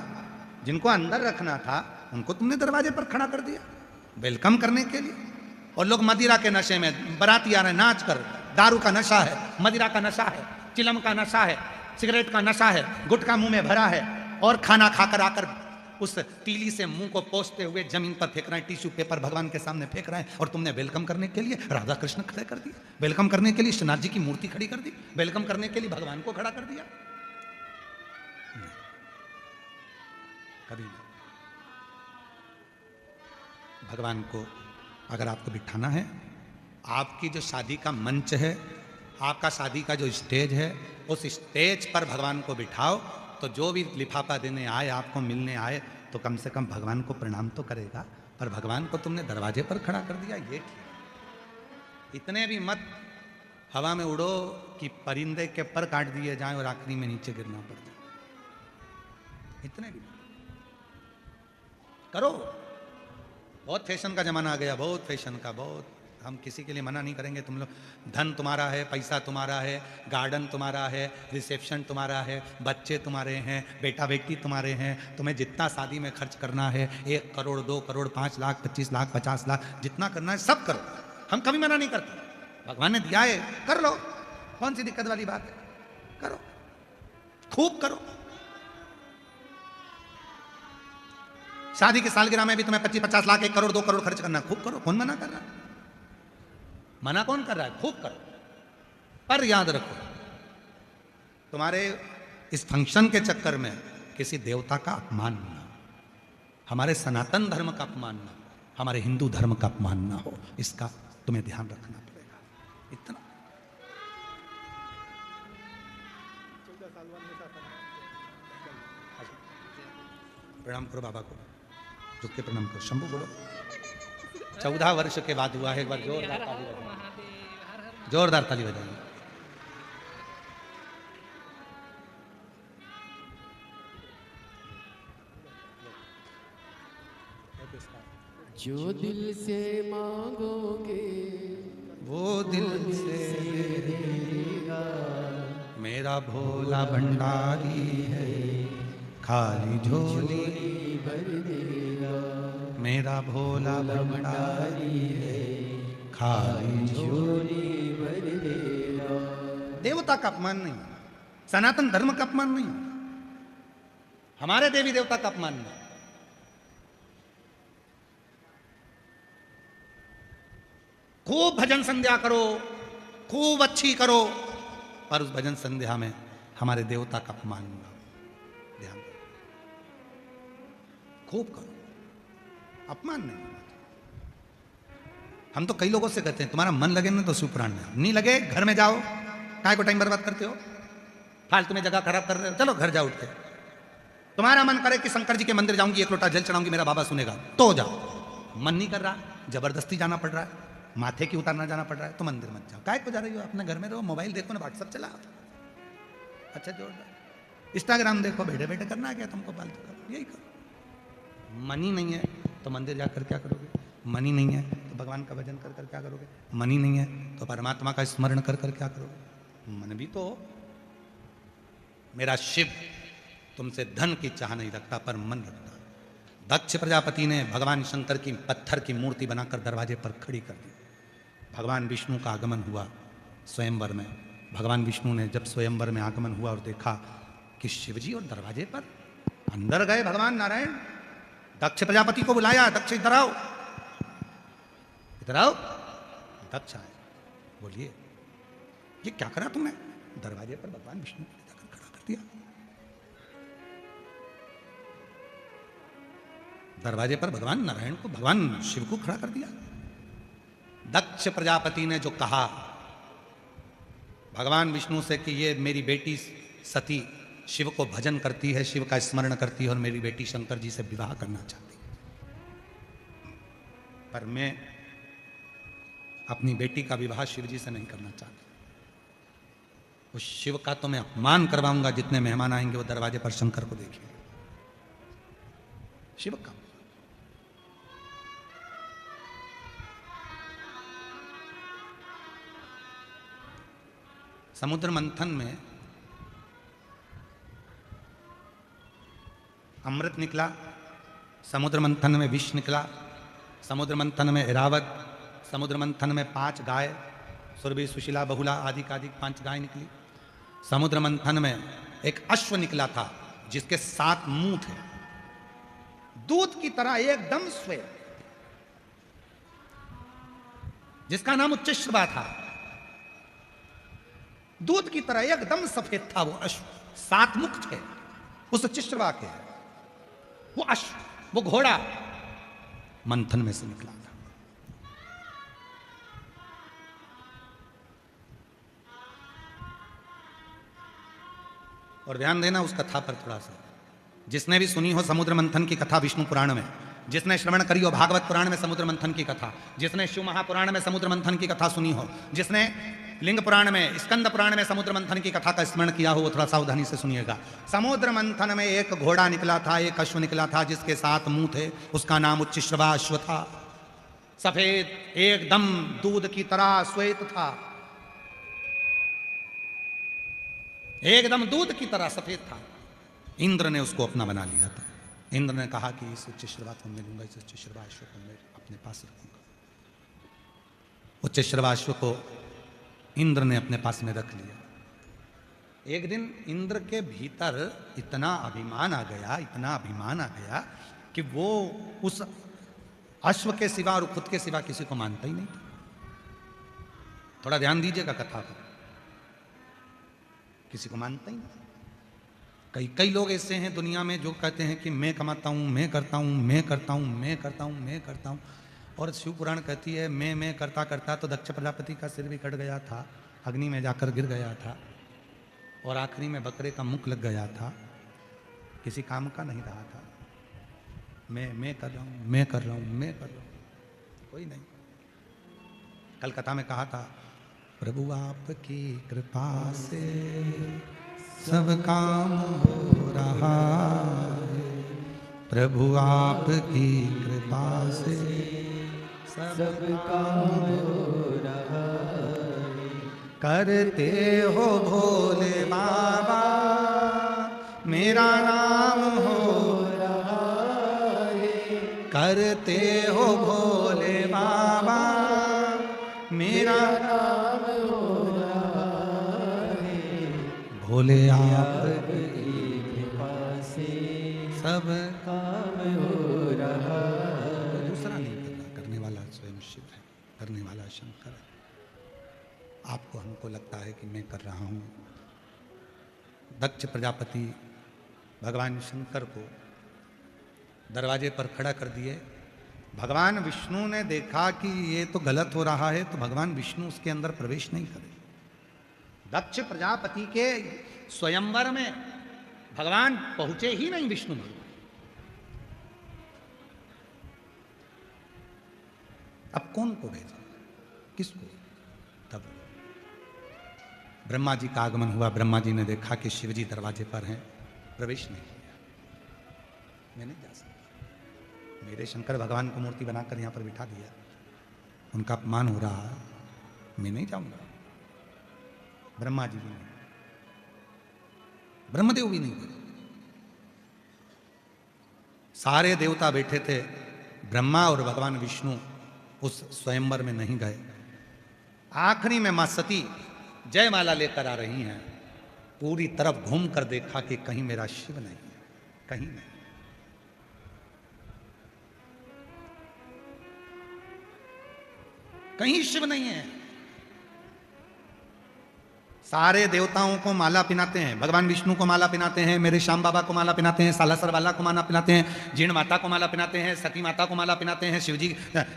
जिनको अंदर रखना था, उनको तुमने दरवाजे पर खड़ा कर दिया वेलकम करने के लिए। और लोग मदिरा के नशे में, बाराती आ रहे नाच कर, दारू का नशा है, मदिरा का नशा है, चिलम का नशा है, सिगरेट का नशा है, गुटखा मुंह में भरा है और खाना खाकर आकर उस तीली से मुंह को पोंछते हुए जमीन पर फेंक रहे हैं, टिश्यू पेपर भगवान के सामने फेंक रहे हैं। और तुमने वेलकम करने के लिए राधा कृष्ण खड़े कर दिए, वेलकम करने के लिए श्रीनाथ जी की मूर्ति खड़ी कर दी, वेलकम करने के लिए भगवान को खड़ा कर दिया। कभी नहीं। भगवान को अगर आपको बिठाना है, आपकी जो शादी का मंच है, आपका शादी का जो स्टेज है, उस स्टेज पर भगवान को बिठाओ, तो जो भी लिफाफा देने आए, आपको मिलने आए, तो कम से कम भगवान को प्रणाम तो करेगा। पर भगवान को तुमने दरवाजे पर खड़ा कर दिया, ये ठीक। इतने भी मत हवा में उड़ो कि परिंदे के पर काट दिए जाएं और आखिरी में नीचे गिरना पड़ जाए। इतने भी करो। बहुत फैशन का जमाना आ गया, बहुत फैशन का, बहुत। हम किसी के लिए मना नहीं करेंगे। तुम लोग, धन तुम्हारा है, पैसा तुम्हारा है, गार्डन तुम्हारा है, रिसेप्शन तुम्हारा है, बच्चे तुम्हारे हैं, बेटा बेटी तुम्हारे हैं। तुम्हें जितना शादी में खर्च करना है, 1 करोड़ 2 करोड़ 5 लाख 25 लाख 50 लाख जितना करना है सब करो। हम कभी मना नहीं करते। भगवान ने दिया है, कर लो। कौन सी दिक्कत वाली बात है? करो, खूब करो। शादी की सालगिरह में भी तुम्हें 25-50 लाख 1 करोड़ 2 करोड़ खर्च करना, खूब करो। कौन मना कर रहा है? मना कौन कर रहा है? खूब करो। पर याद रखो, तुम्हारे इस फंक्शन के चक्कर में किसी देवता का अपमान होना, हमारे सनातन धर्म का अपमान ना, हमारे हिंदू धर्म का अपमान ना हो, इसका तुम्हें ध्यान रखना पड़ेगा। इतना प्रणाम करो बाबा को, झुक के प्रणाम करो। शंभू बोलो। 14 वर्ष के बाद हुआ है। एक बार जोरदार ताली बजाइए, जोरदार ताली बजाइए।
जो दिल से मांगोगे
वो दिल से
देगा,
मेरा भोला भंडारी है, खाली झोली
भर देगा।
मेरा भोला भंडारी है, खाली
झोली भर देगा।
देवता का अपमान नहीं, सनातन धर्म का अपमान नहीं, हमारे देवी देवता का अपमान नहीं। खूब भजन संध्या करो, खूब अच्छी करो, पर उस भजन संध्या में हमारे देवता का अपमान न हो। ध्यान दो, खूब करो, अपमान नहीं होना चाहिए। हम तो कई लोगों से कहते हैं तुम्हारा मन लगे ना तो शिवपुराण में, नहीं लगे घर में जाओ, काय को टाइम बर्बाद करते हो, फालतू में जगह खराब कर रहे हो, चलो घर जाओ उठ के। तुम्हारा मन करे कि शंकर जी के मंदिर जाऊंगी, एक लोटा जल चढ़ाऊंगी, मेरा बाबा सुनेगा, तो जाओ। मन नहीं कर रहा, जबरदस्ती जाना पड़ रहा है, माथे की उतारना जाना पड़ रहा है, तो मंदिर मत जाओ। काय को जा रही हो, अपने घर में रहो, मोबाइल देखो ना, व्हाट्सएप चला। अच्छा जोरदार इंस्टाग्राम देखो, बैठे बैठे करना है क्या तुमको, फालतू का यही करो। मनी नहीं है तो मंदिर जाकर क्या करोगे, मनी नहीं है तो भगवान का भजन कर कर क्या करोगे, मनी नहीं है तो परमात्मा का स्मरण कर कर क्या करोगे। मन भी तो, मेरा शिव तुमसे धन की चाह नहीं रखता पर मन रखता। दक्ष प्रजापति ने भगवान शंकर की पत्थर की मूर्ति बनाकर दरवाजे पर खड़ी कर दी। भगवान विष्णु का आगमन हुआ स्वयंवर में। भगवान विष्णु ने जब स्वयंवर में आगमन हुआ और देखा कि शिवजी और दरवाजे पर, अंदर गए भगवान नारायण, दक्ष प्रजापति को बुलाया, दक्ष इधर आओ, इधर आओ। दक्ष आए, बोलिए ये क्या करा तुमने, दरवाजे पर भगवान विष्णु को जाकर खड़ा कर दिया। दरवाजे पर भगवान नारायण को, भगवान शिव को खड़ा कर दिया। दक्ष प्रजापति ने जो कहा भगवान विष्णु से कि ये मेरी बेटी सती शिव को भजन करती है, शिव का स्मरण करती है और मेरी बेटी शंकर जी से विवाह करना चाहती है, पर मैं अपनी बेटी का विवाह शिव जी से नहीं करना चाहती। उस शिव का तो मैं अपमान करवाऊंगा, जितने मेहमान आएंगे वो दरवाजे पर शंकर को देखेंगे। शिव का समुद्र मंथन में अमृत निकला, समुद्र मंथन में विष निकला, समुद्र मंथन में ऐरावत, समुद्र मंथन में 5 गाय, सुरभि सुशीला बहुला आदि का 5 गाय निकली। समुद्र मंथन में एक अश्व निकला था जिसके 7 मुंह थे, दूध की तरह एकदम श्वेत, जिसका नाम उच्चश्रवा था। दूध की तरह एकदम सफेद था वो अश्व, 7 मुख थे उस उच्चश्रवा के। वो अश्व, वो घोड़ा मंथन में से निकला था। और ध्यान देना उस कथा पर थोड़ा सा, जिसने भी सुनी हो समुद्र मंथन की कथा विष्णु पुराण में, जिसने श्रवण करी हो भागवत पुराण में समुद्र मंथन की कथा, जिसने शिव महापुराण में समुद्र मंथन की कथा सुनी हो, जिसने लिंग पुराण में, स्कंद पुराण में समुद्र मंथन की कथा का स्मरण किया हो, वो थोड़ा सावधानी से सुनिएगा। समुद्र मंथन में एक घोड़ा निकला था, एक अश्व निकला था जिसके 7 मुंह थे, उसका नाम उच्चश्रवा अश्व था। सफेद एकदम दूध की तरह श्वेत था, एकदम दूध की तरह सफेद था। इंद्र ने उसको अपना बना लिया था। इंद्र ने कहा कि इस उच्चश्रवा को मैं लूंगा, इस उच्चश्रवा अश्व को मैं अपने पास रखूंगा। उच्चश्रवा अश्व को इंद्र ने अपने पास में रख लिया। एक दिन इंद्र के भीतर इतना अभिमान आ गया, इतना अभिमान आ गया कि वो उस अश्व के सिवा और खुद के सिवा किसी को मानता ही नहीं था। थोड़ा ध्यान दीजिएगा कथा पर, किसी को मानता ही नहीं। कई कई लोग ऐसे हैं दुनिया में जो कहते हैं कि मैं कमाता हूँ, मैं करता हूँ, मैं करता हूँ, मैं करता हूँ, मैं करता हूँ। और शिव पुराण कहती है मैं करता करता तो दक्ष प्रजापति का सिर भी कट गया था, अग्नि में जाकर गिर गया था, और आखिरी में बकरे का मुख लग गया था, किसी काम का नहीं रहा था। मैं कर रहा हूँ, मैं कर रहा हूँ, मैं कर रहा हूँ, कोई नहीं। कलकत्ता में कहा था, प्रभु आपकी कृपा से सब काम हो रहा है, प्रभु आपकी कृपा से
सब काम हो रहा है।
करते हो भोले बाबा मेरा नाम हो
रहा है।
करते हो भोले बाबा मेरा
नाम हो रहा है।
भोले आपकी
कृपा से
सब
काम हो रहा है।
दूसरा नहीं करना, करने वाला स्वयं शिव है, करने वाला शंकर है। आपको हमको लगता है कि मैं कर रहा हूँ। दक्ष प्रजापति भगवान शंकर को दरवाजे पर खड़ा कर दिए। भगवान विष्णु ने देखा कि ये तो गलत हो रहा है, तो भगवान विष्णु उसके अंदर प्रवेश नहीं करे। दक्ष प्रजापति के स्वयंवर में भगवान पहुंचे ही नहीं, विष्णु भगवान। अब कौन को भेजा, किसको? तब ब्रह्मा जी का आगमन हुआ। ब्रह्मा जी ने देखा कि शिव जी दरवाजे पर हैं, प्रवेश नहीं किया। मैं नहीं जा सकता, मेरे शंकर भगवान को मूर्ति बनाकर यहाँ पर बिठा दिया, उनका अपमान हो रहा है, मैं नहीं जाऊंगा। ब्रह्मा जी भी नहीं, ब्रह्मदेव भी नहीं गए। सारे देवता बैठे थे, ब्रह्मा और भगवान विष्णु उस स्वयंवर में नहीं गए। आखिरी में मां सती जयमाला लेकर आ रही हैं, पूरी तरफ घूम कर देखा कि कहीं मेरा शिव नहीं है, कहीं नहीं। कहीं शिव नहीं है। सारे देवताओं को माला पिनाते हैं, भगवान विष्णु को माला पिनाते हैं, मेरे श्याम बाबा को माला पिनाते हैं, सालासर वाला को माला पिनाते हैं, जीण माता को माला पिनाते हैं, सती माता को माला पिनाते हैं, शिवजी,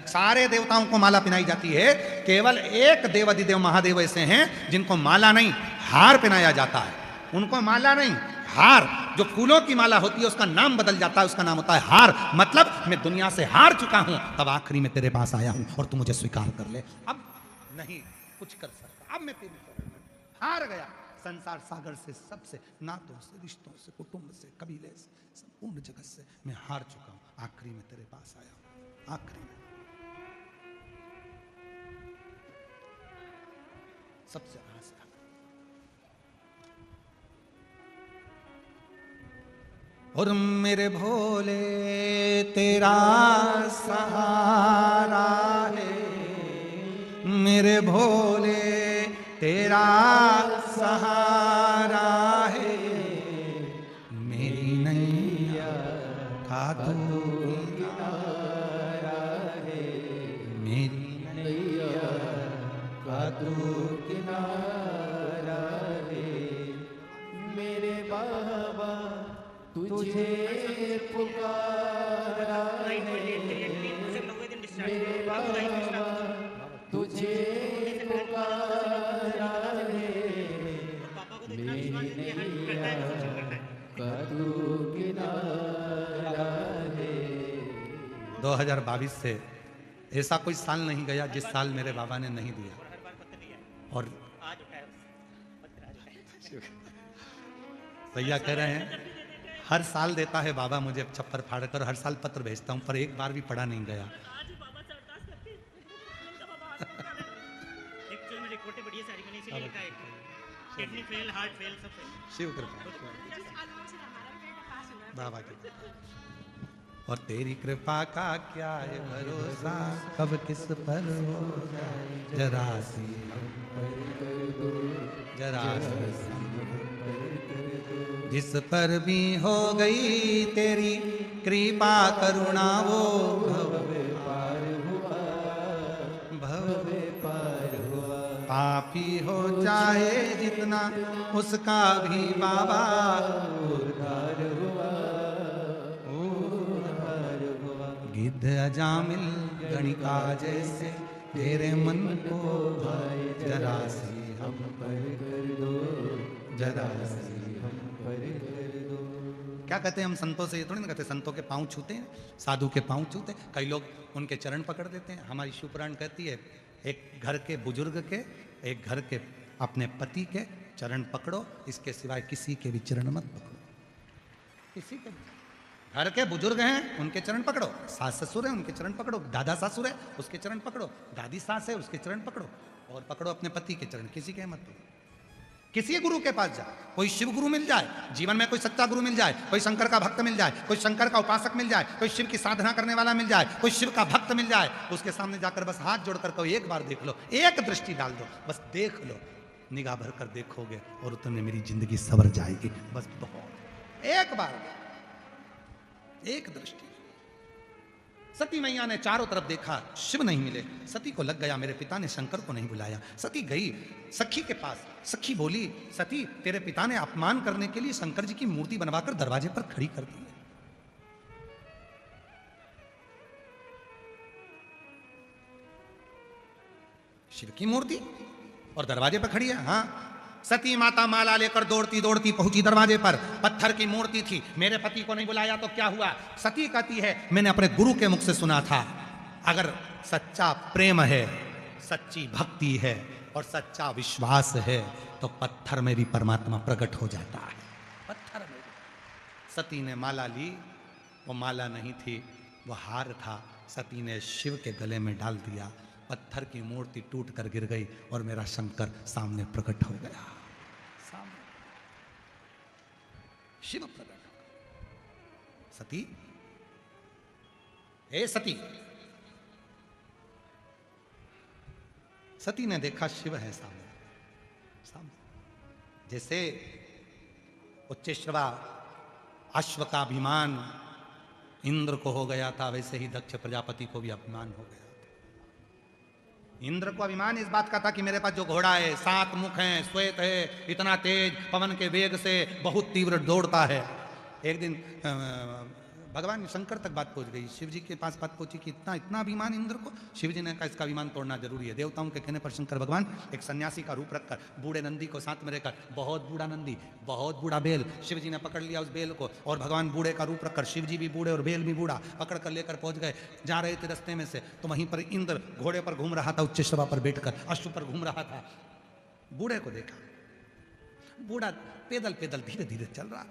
सारे देवताओं को माला पिनाई जाती है। केवल एक देव अधिदेव महादेव ऐसे हैं जिनको माला नहीं हार पहनाया जाता है। उनको माला नहीं हार, जो फूलों की माला होती है उसका नाम बदल जाता है, उसका नाम होता है हार। मतलब मैं दुनिया से हार चुका हूं, तब आखिरी में तेरे पास आया हूं और तू मुझे स्वीकार कर ले। अब नहीं कुछ कर सकता, अब मैं तेरी शरण में हार गया। संसार सागर से, सबसे, नातों से, रिश्तों से, कुटुंब से, कबीले से, संपूर्ण जगत से मैं हार चुका हूं। आखिरी में तेरे पास आया हूं, आखिरी में सबसे आस था। और मेरे भोले तेरा सहारा है, मेरे भोले तेरा सहारा है, मेरी नैया का तू किनारा है, मेरी नैया का तू
किनारा है। मेरे बाबा तुझे पुकारा है, मेरे बाबा तुझे पुकारा है, मेरी नैया का तू किनारा है।
2022 से ऐसा कोई साल नहीं गया जिस साल मेरे बाबा ने नहीं दिया। और भैया कह रहे हैं हर साल देता है बाबा मुझे छप्पर फाड़ कर, हर साल पत्र भेजता हूं, पर एक बार भी पढ़ा नहीं गया। शिव कृपा, बाबा की कृपा। और तेरी कृपा का क्या है भरोसा, कब किस पर हो जाए जरा सी, जरा सी जिस पर भी हो गई तेरी कृपा करुणा, वो भव पार हुआ, भव पार हुआ। पापी पापी हो चाहे जितना उसका भी बाबा
उद्धार हुआ, उद्धार हुआ।
गिद्ध अजामिल गणिका जैसे तेरे मन को भाए जरा सी हम
पर कर दो,
जरा सी।
हम पर कर दो।
क्या कहते हैं हम संतों से? ये थोड़ी ना कहते संतों के पांव छूते हैं, साधु के पांव छूते हैं। कई लोग उनके चरण पकड़ देते हैं। हमारी शिवपुराण कहती है एक घर के बुजुर्ग के, एक घर के अपने पति के चरण पकड़ो, इसके सिवाय किसी के भी चरण मत पकड़ो। किसी के भी। घर के बुजुर्ग हैं उनके चरण पकड़ो, सास ससुर है उनके चरण पकड़ो, दादा सासुर है उसके चरण पकड़ो, दादी सास है उसके चरण पकड़ो, और पकड़ो अपने पति के चरण, किसी के मत पकड़ो। किसी गुरु के पास जाए, कोई शिव गुरु मिल जाए, जीवन में कोई सच्चा गुरु मिल जाए, कोई शंकर का भक्त मिल जाए, कोई शंकर का उपासक मिल जाए, कोई शिव की साधना करने वाला मिल जाए, कोई शिव का भक्त मिल जाए, उसके सामने जाकर बस हाथ जोड़कर कहो एक बार देख लो, एक दृष्टि डाल दो, बस देख लो, निगाह भर कर देखोगे और उतने मेरी जिंदगी सवर जाएगी। बस बहुत, एक बार, एक दृष्टि। सती मैया ने चारों तरफ देखा, शिव नहीं मिले। सती को लग गया मेरे पिता ने शंकर को नहीं बुलाया। सती गई सखी के पास। सखी बोली, सती तेरे पिता ने अपमान करने के लिए शंकर जी की मूर्ति बनवाकर दरवाजे पर खड़ी कर दी है। शिव की मूर्ति और दरवाजे पर खड़ी है। हाँ, सती माता माला लेकर दौड़ती दौड़ती पहुंची दरवाजे पर। पत्थर की मूर्ति थी। मेरे पति को नहीं बुलाया तो क्या हुआ? सती कहती है, मैंने अपने गुरु के मुख से सुना था, अगर सच्चा प्रेम है, सच्ची भक्ति है और सच्चा विश्वास है तो पत्थर में भी परमात्मा प्रकट हो जाता है। पत्थर में भी। सती ने माला ली, वो माला नहीं थी, वो हार था। सती ने शिव के गले में डाल दिया। पत्थर की मूर्ति टूट कर गिर गई और मेरा शंकर सामने प्रकट हो गया। सामने शिव प्रकट हो गया। सती, ए सती। सती ने देखा शिव है सामने, सामने। जैसे उच्चैश्रवा अश्व का अभिमान इंद्र को हो गया था, वैसे ही दक्ष प्रजापति को भी अभिमान हो गया। इंद्र को अभिमान इस बात का था कि मेरे पास जो घोड़ा है, 7 मुख हैं, श्वेत है, इतना तेज, पवन के वेग से बहुत तीव्र दौड़ता है। एक दिन भगवान शंकर तक बात पहुंच गई, शिव जी के पास बात पहुंची कि इतना इतना अभिमान इंद्र को। शिव जी ने कहा इसका अभिमान तोड़ना जरूरी है। देवताओं के कहने पर शंकर भगवान एक सन्यासी का रूप रखकर बूढ़े नंदी को साथ में रहकर, बहुत बूढ़ा नंदी, बहुत बूढ़ा बेल, शिव जी ने पकड़ लिया उस बेल को और भगवान बूढ़े का रूप रखकर, शिव जी भी बूढ़े और बेल भी बूढ़ा, पकड़ कर लेकर पहुंच गए। जा रहे थे रस्ते में से तो वहीं पर इंद्र घोड़े पर घूम रहा था, उच्चैश्रवा पर बैठकर अश्व पर घूम रहा था। बूढ़े को देखा, बूढ़ा पैदल पैदल धीरे धीरे चल रहा,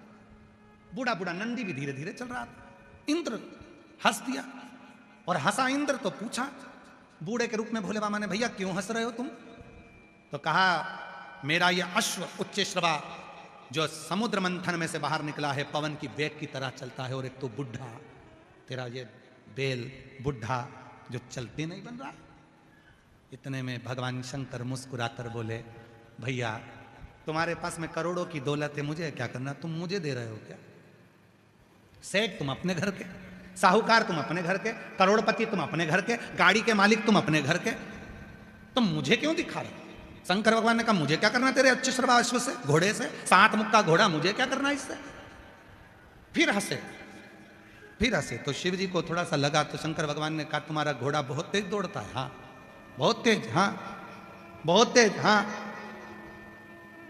बूढ़ा बूढ़ा नंदी भी धीरे धीरे चल रहा था। इंद्र हंस दिया और हंसा इंद्र तो पूछा बूढ़े के रूप में भोले बाबा ने, भैया क्यों हंस रहे हो तुम? तो कहा मेरा ये अश्व उच्चैश्रवा जो समुद्र मंथन में से बाहर निकला है, पवन की वेग की तरह चलता है, और एक तो बुढ़ा तेरा ये बेल बुढ़ा जो चलते नहीं बन रहा। इतने में भगवान शंकर मुस्कुराकर बोले, भैया तुम्हारे पास में करोड़ों की दौलत है, मुझे क्या करना, तुम मुझे दे रहे हो क्या? सेठ तुम अपने घर के, साहूकार तुम अपने घर के, करोड़पति तुम अपने घर के, गाड़ी के मालिक तुम अपने घर के, तुम मुझे क्यों दिखा रहे? शंकर भगवान ने कहा मुझे क्या करना तेरे उच्चैश्रवा अश्व से, घोड़े से, 7 मुख का घोड़ा, मुझे क्या करना इससे? फिर हंसे, फिर हंसे। तो शिव जी को थोड़ा सा लगा तो शंकर भगवान ने कहा तुम्हारा घोड़ा बहुत तेज दौड़ता है। हाँ बहुत तेज, हाँ बहुत तेज, हाँ।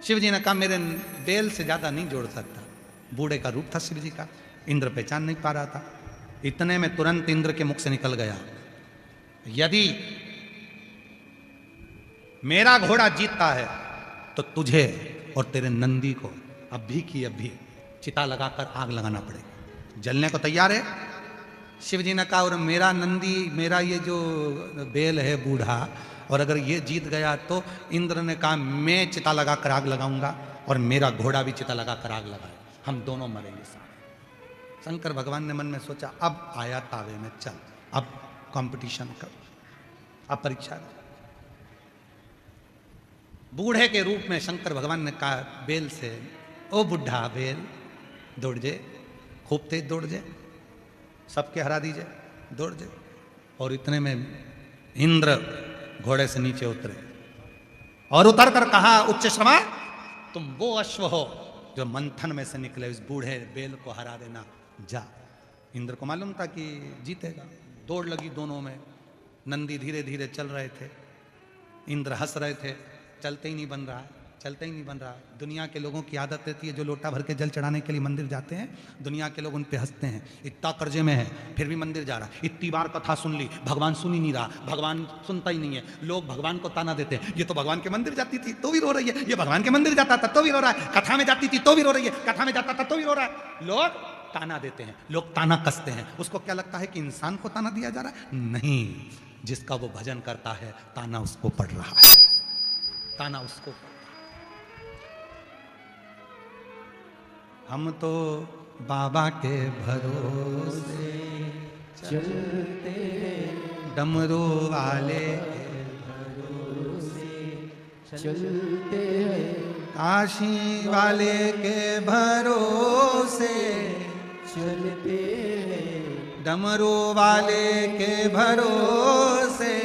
शिव जी ने कहा मेरे बेल से ज्यादा नहीं जोड़ सकता। बूढ़े का रूप था शिव जी का, इंद्र पहचान नहीं पा रहा था। इतने में तुरंत इंद्र के मुख से निकल गया, यदि मेरा घोड़ा जीतता है तो तुझे और तेरे नंदी को अभी की अभी चिता लगाकर आग लगाना पड़ेगा। जलने को तैयार है? शिव जी ने कहा और मेरा नंदी, मेरा ये जो बेल है बूढ़ा, और अगर ये जीत गया तो इंद्र ने कहा मैं चिता लगाकर आग लगाऊंगा और मेरा घोड़ा भी चिता लगाकर आग लगाए, हम दोनों मरेंगे साथ। शंकर भगवान ने मन में सोचा अब आया तावे में, चल अब कंपटीशन कर, अब परीक्षा कर। बूढ़े के रूप में शंकर भगवान ने कहा बेल से, ओ बुढ़ा बेल दौड़ जे, खूब तेज दौड़ जे, सबके हरा दीजिए, दौड़ जे। और इतने में इंद्र घोड़े से नीचे उतरे और उतर कर कहा उच्च श्रवा, तुम वो अश्व हो जो मंथन में से निकले, इस बूढ़े बेल को हरा देना जा। इंद्र को मालूम था कि जीतेगा, दौड़ लगी दोनों में। नंदी धीरे धीरे चल रहे थे, इंद्र हंस रहे थे, चलते ही नहीं बन रहा, चलते ही नहीं बन रहा। दुनिया के लोगों की आदत रहती है, जो लोटा भर के जल चढ़ाने के लिए मंदिर जाते हैं, दुनिया के लोग उन पे हंसते हैं, इतना कर्जे में है फिर भी मंदिर जा रहा, इतनी बार कथा सुन ली, भगवान सुन ही नहीं रहा, भगवान सुनता ही नहीं है। लोग भगवान को ताना देते हैं, ये तो भगवान के मंदिर जाती थी तो भी रो रही है, ये भगवान के मंदिर जाता था तो भी रो रहा है, कथा में जाती थी तो भी रो रही है, कथा में जाता था तो भी रो रहा है। लोग ताना देते हैं, लोग ताना कसते हैं। उसको क्या लगता है कि इंसान को ताना दिया जा रहा है? नहीं, जिसका वो भजन करता है ताना उसको पड़ रहा है, ताना उसको। हम तो बाबा के भरोसे
चलते हैं,
डमरू वाले
भरोसे चलते हैं,
काशी वाले के भरोसे,
चलते हैं,
डमरू वाले के भरोसे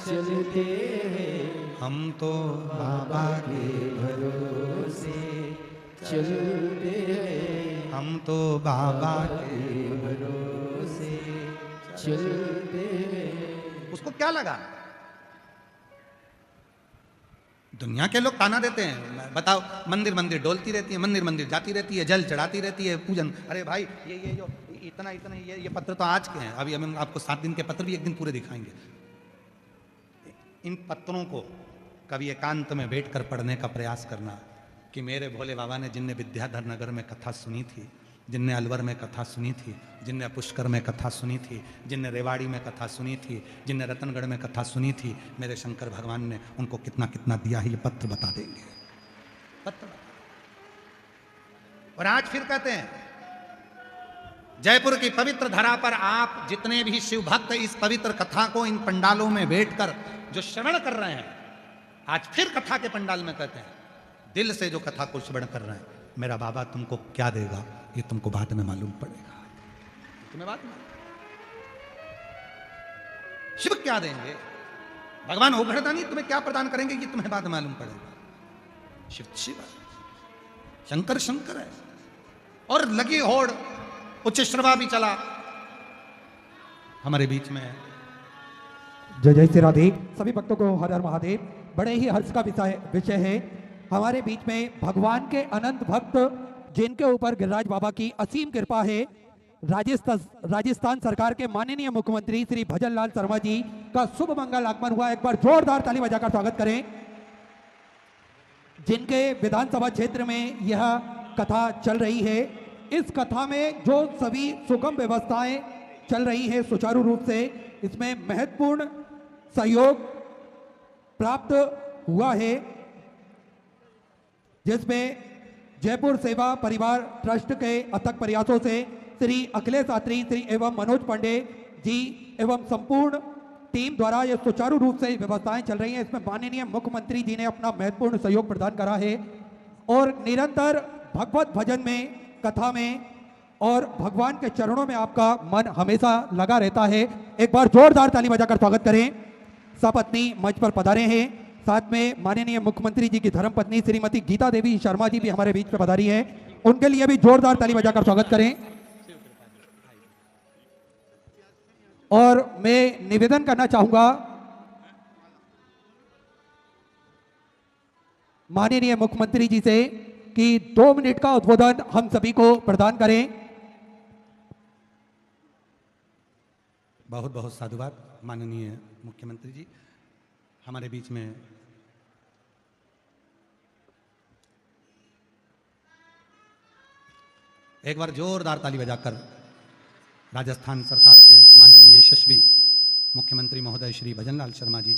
चलते हैं,
हम तो बाबा के
भरोसे चलते हैं,
हम तो बाबा के।
भरोसे चलते हैं।
उसको क्या लगा? दुनिया के लोग ताना देते हैं, बताओ, मंदिर मंदिर डोलती रहती है, मंदिर मंदिर जाती रहती है, जल चढ़ाती रहती है, पूजन। अरे भाई ये जो इतना इतना ये पत्र तो आज के हैं, अभी हम आपको 7 दिन के पत्र भी एक दिन पूरे दिखाएंगे। इन पत्रों को कभी एकांत में बैठकर पढ़ने का प्रयास करना कि मेरे भोले बाबा ने, जिनने विद्याधर नगर में कथा सुनी थी, जिनने अलवर में कथा सुनी थी, जिनने पुष्कर में कथा सुनी थी, जिनने रेवाड़ी में कथा सुनी थी, जिनने रतनगढ़ में कथा सुनी थी, मेरे शंकर भगवान ने उनको कितना कितना दिया है, ये पत्र बता देंगे, पत्र बता। और आज फिर कहते हैं, जयपुर की पवित्र धरा पर आप जितने भी शिव भक्त इस पवित्र कथा को इन पंडालों में बैठकर जो श्रवण कर रहे हैं, आज फिर कथा के पंडाल में कहते हैं, दिल से जो कथा को श्रवण कर रहे हैं, मेरा बाबा तुमको क्या देगा ये तुमको बाद में मालूम पड़ेगा। तुम्हें बात में शिव क्या देंगे, भगवान ओघड़दानी तुम्हें क्या प्रदान करेंगे ये तुम्हें बाद में मालूम पड़ेगा। शिव शिव है, शंकर शंकर है। और लगी होड़, उच्च श्रवा भी चला हमारे बीच में।
जय जय श्री राधे। सभी भक्तों को हर हर महादेव। बड़े ही हर्ष का विषय है, हमारे बीच में भगवान के अनंत भक्त जिनके ऊपर गिरिराज बाबा की असीम कृपा है, राजस्थान सरकार के माननीय मुख्यमंत्री श्री भजन लाल शर्मा जी का शुभ मंगल आगमन हुआ। एक बार जोरदार ताली बजाकर स्वागत करें, जिनके विधानसभा क्षेत्र में यह कथा चल रही है। इस कथा में जो सभी सुगम व्यवस्थाएं चल रही हैं सुचारू रूप से, इसमें महत्वपूर्ण सहयोग प्राप्त हुआ है, जिसमें जयपुर सेवा परिवार ट्रस्ट के अथक प्रयासों से श्री अखिलेश आत्री श्री एवं मनोज पांडे जी एवं संपूर्ण टीम द्वारा ये सुचारू रूप से व्यवस्थाएं चल रही हैं। इसमें माननीय मुख्यमंत्री जी ने अपना महत्वपूर्ण सहयोग प्रदान करा है और निरंतर भगवत भजन में, कथा में और भगवान के चरणों में आपका मन हमेशा लगा रहता है। एक बार जोरदार ताली बजाकर स्वागत करें। सपत्नी मंच पर पधारे हैं, साथ में माननीय मुख्यमंत्री जी की धर्मपत्नी श्रीमती गीता देवी शर्मा जी भी हमारे बीच में पधारी हैं, उनके लिए भी जोरदार ताली बजाकर स्वागत करें। और मैं निवेदन करना चाहूंगा माननीय मुख्यमंत्री जी से कि 2 मिनट का उद्बोधन हम सभी को प्रदान करें।
बहुत बहुत साधुवाद माननीय मुख्यमंत्री जी, हमारे बीच में एक बार जोरदार ताली बजाकर राजस्थान सरकार के माननीय यशस्वी मुख्यमंत्री महोदय श्री भजन लाल शर्मा जी,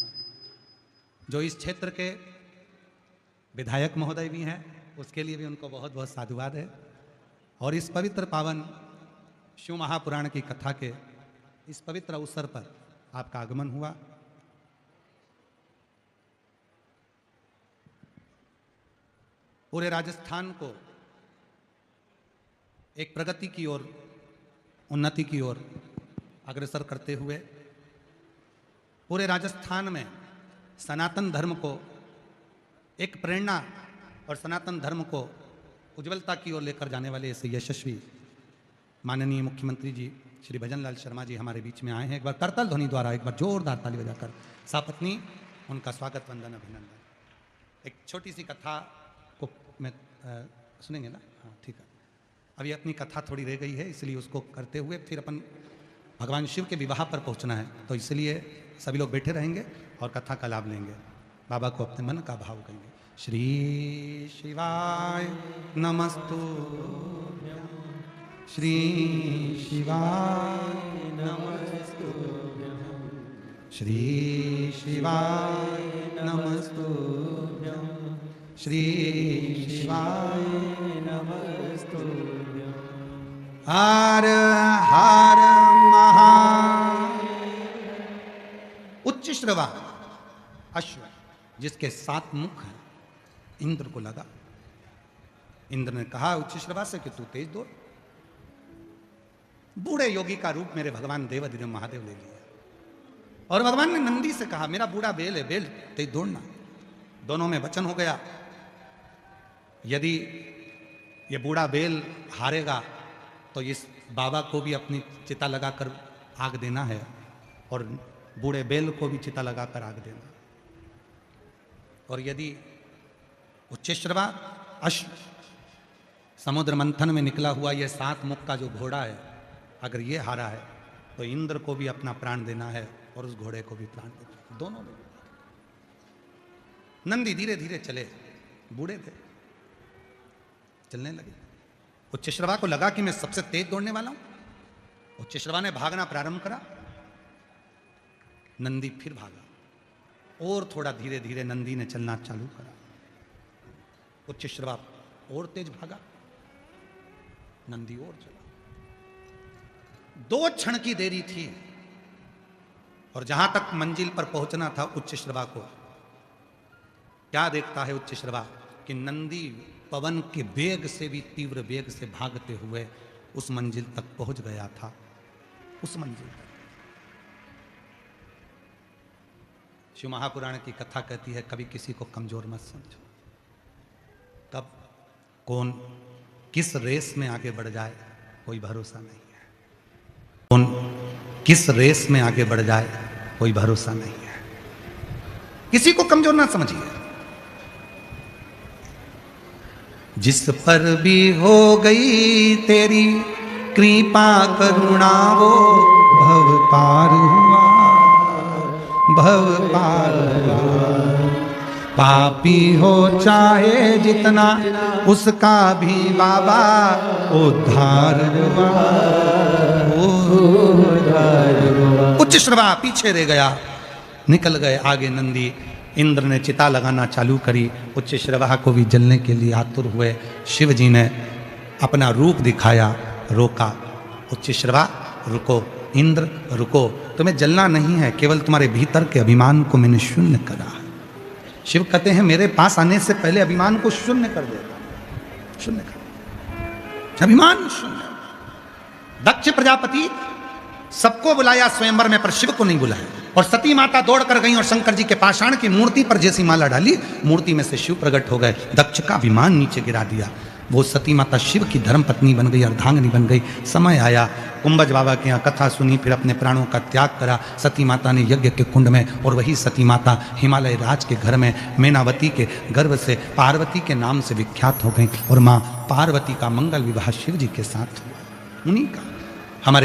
जो इस क्षेत्र के विधायक महोदय भी हैं, उसके लिए भी उनको बहुत बहुत साधुवाद है। और इस पवित्र पावन शिव महापुराण की कथा के इस पवित्र अवसर पर आपका आगमन हुआ। पूरे राजस्थान को एक प्रगति की ओर, उन्नति की ओर अग्रसर करते हुए पूरे राजस्थान में सनातन धर्म को एक प्रेरणा और सनातन धर्म को उज्ज्वलता की ओर लेकर जाने वाले ऐसे यशस्वी माननीय मुख्यमंत्री जी श्री भजन लाल शर्मा जी हमारे बीच में आए हैं। एक बार करताल ध्वनि द्वारा एक बार जोरदार ताली बजाकर सपत्नी उनका स्वागत वंदन अभिनंदन। एक छोटी सी कथा को मैं सुनेंगे ना? हाँ ठीक है। अभी अपनी कथा थोड़ी रह गई है, इसलिए उसको करते हुए फिर अपन भगवान शिव के विवाह पर पहुंचना है, तो इसलिए सभी लोग बैठे रहेंगे और कथा का लाभ लेंगे, बाबा को अपने मन का भाव कहेंगे। श्री शिवाय नमस्तुभ्यं, श्री शिवाय नमस्तुभ्यं, श्री शिवाय नमस्तुभ्यं, श्री शिवाय नमस्तुभ्यं। हर हर महा। उच्च श्रवा अश्व जिसके 7 मुख हैं, इंद्र को लगा। इंद्र ने कहा उच्च श्रवा से कि तू तेज दौड़। बूढ़े योगी का रूप मेरे भगवान देवाधिदेव महादेव ले लिया और भगवान ने नंदी से कहा मेरा बूढ़ा बेल है, बेल तेज दौड़ना। दोनों में वचन हो गया, यदि ये बूढ़ा बेल हारेगा तो इस बाबा को भी अपनी चिता लगाकर आग देना है और बूढ़े बेल को भी चिता लगाकर आग देना। और यदि उच्चश्रवा अश्व समुद्र मंथन में निकला हुआ ये 7 मुख का जो घोड़ा है, अगर ये हारा है तो इंद्र को भी अपना प्राण देना है और उस घोड़े को भी प्राण देना है। दोनों में नंदी धीरे धीरे चले, बूढ़े थे, चलने लगे। उच्चश्रवा को लगा कि मैं सबसे तेज दौड़ने वाला हूं। उच्चश्रवा ने भागना प्रारंभ करा, नंदी फिर भागा और थोड़ा धीरे धीरे नंदी ने चलना चालू करा। उच्चश्रवा और तेज भागा, नंदी और चला। 2 क्षण की देरी थी और जहां तक मंजिल पर पहुंचना था उच्चश्रवा को, क्या देखता है उच्चश्रवा कि नंदी पवन के वेग से भी तीव्र वेग से भागते हुए उस मंजिल तक पहुंच गया था। उस मंजिल तक शिव महापुराण की कथा कहती है कभी किसी को कमजोर मत समझो। कब कौन किस रेस में आगे बढ़ जाए कोई भरोसा नहीं है। कौन किस रेस में आगे बढ़ जाए कोई भरोसा नहीं है। किसी को कमजोर ना समझिए। जिस पर भी हो गई तेरी कृपा करुणा वो भव पार हुआ, भव पार हुआ। पापी हो चाहे जितना उसका भी बाबा उद्धार हुआ, उद्धार हुआ। उच्चश्रवा पीछे रह गया, निकल गए आगे नंदी। इंद्र ने चिता लगाना चालू करी, उच्चश्रवा को भी जलने के लिए आतुर हुए। शिव जी ने अपना रूप दिखाया, रोका। उच्चश्रवा रुको, इंद्र रुको, तुम्हें जलना नहीं है, केवल तुम्हारे भीतर के अभिमान को मैंने शून्य करा। शिव कहते हैं मेरे पास आने से पहले अभिमान को शून्य कर देगा, शून्य कर, अभिमान शून्य। दक्ष प्रजापति सबको बुलाया स्वयंवर में, पर शिव को नहीं बुलाया। और सती माता दौड़ कर गई और शंकर जी के पाषाण की मूर्ति पर जैसी माला डाली, मूर्ति में से शिव प्रकट हो गए। दक्ष का अभिमान नीचे गिरा दिया। वो सती माता शिव की धर्म पत्नी बन गई, अर्धांगिनी बन गई। समय आया, कुंभज बाबा के यहाँ कथा सुनी, फिर अपने प्राणों का त्याग करा सती माता ने यज्ञ के कुंड में। और वही सती माता हिमालय राज के घर में मैनावती के गर्भ से पार्वती के नाम से विख्यात हो गई। और माँ पार्वती का मंगल विवाह शिव जी के साथ हुआ, उन्हीं का। हमारे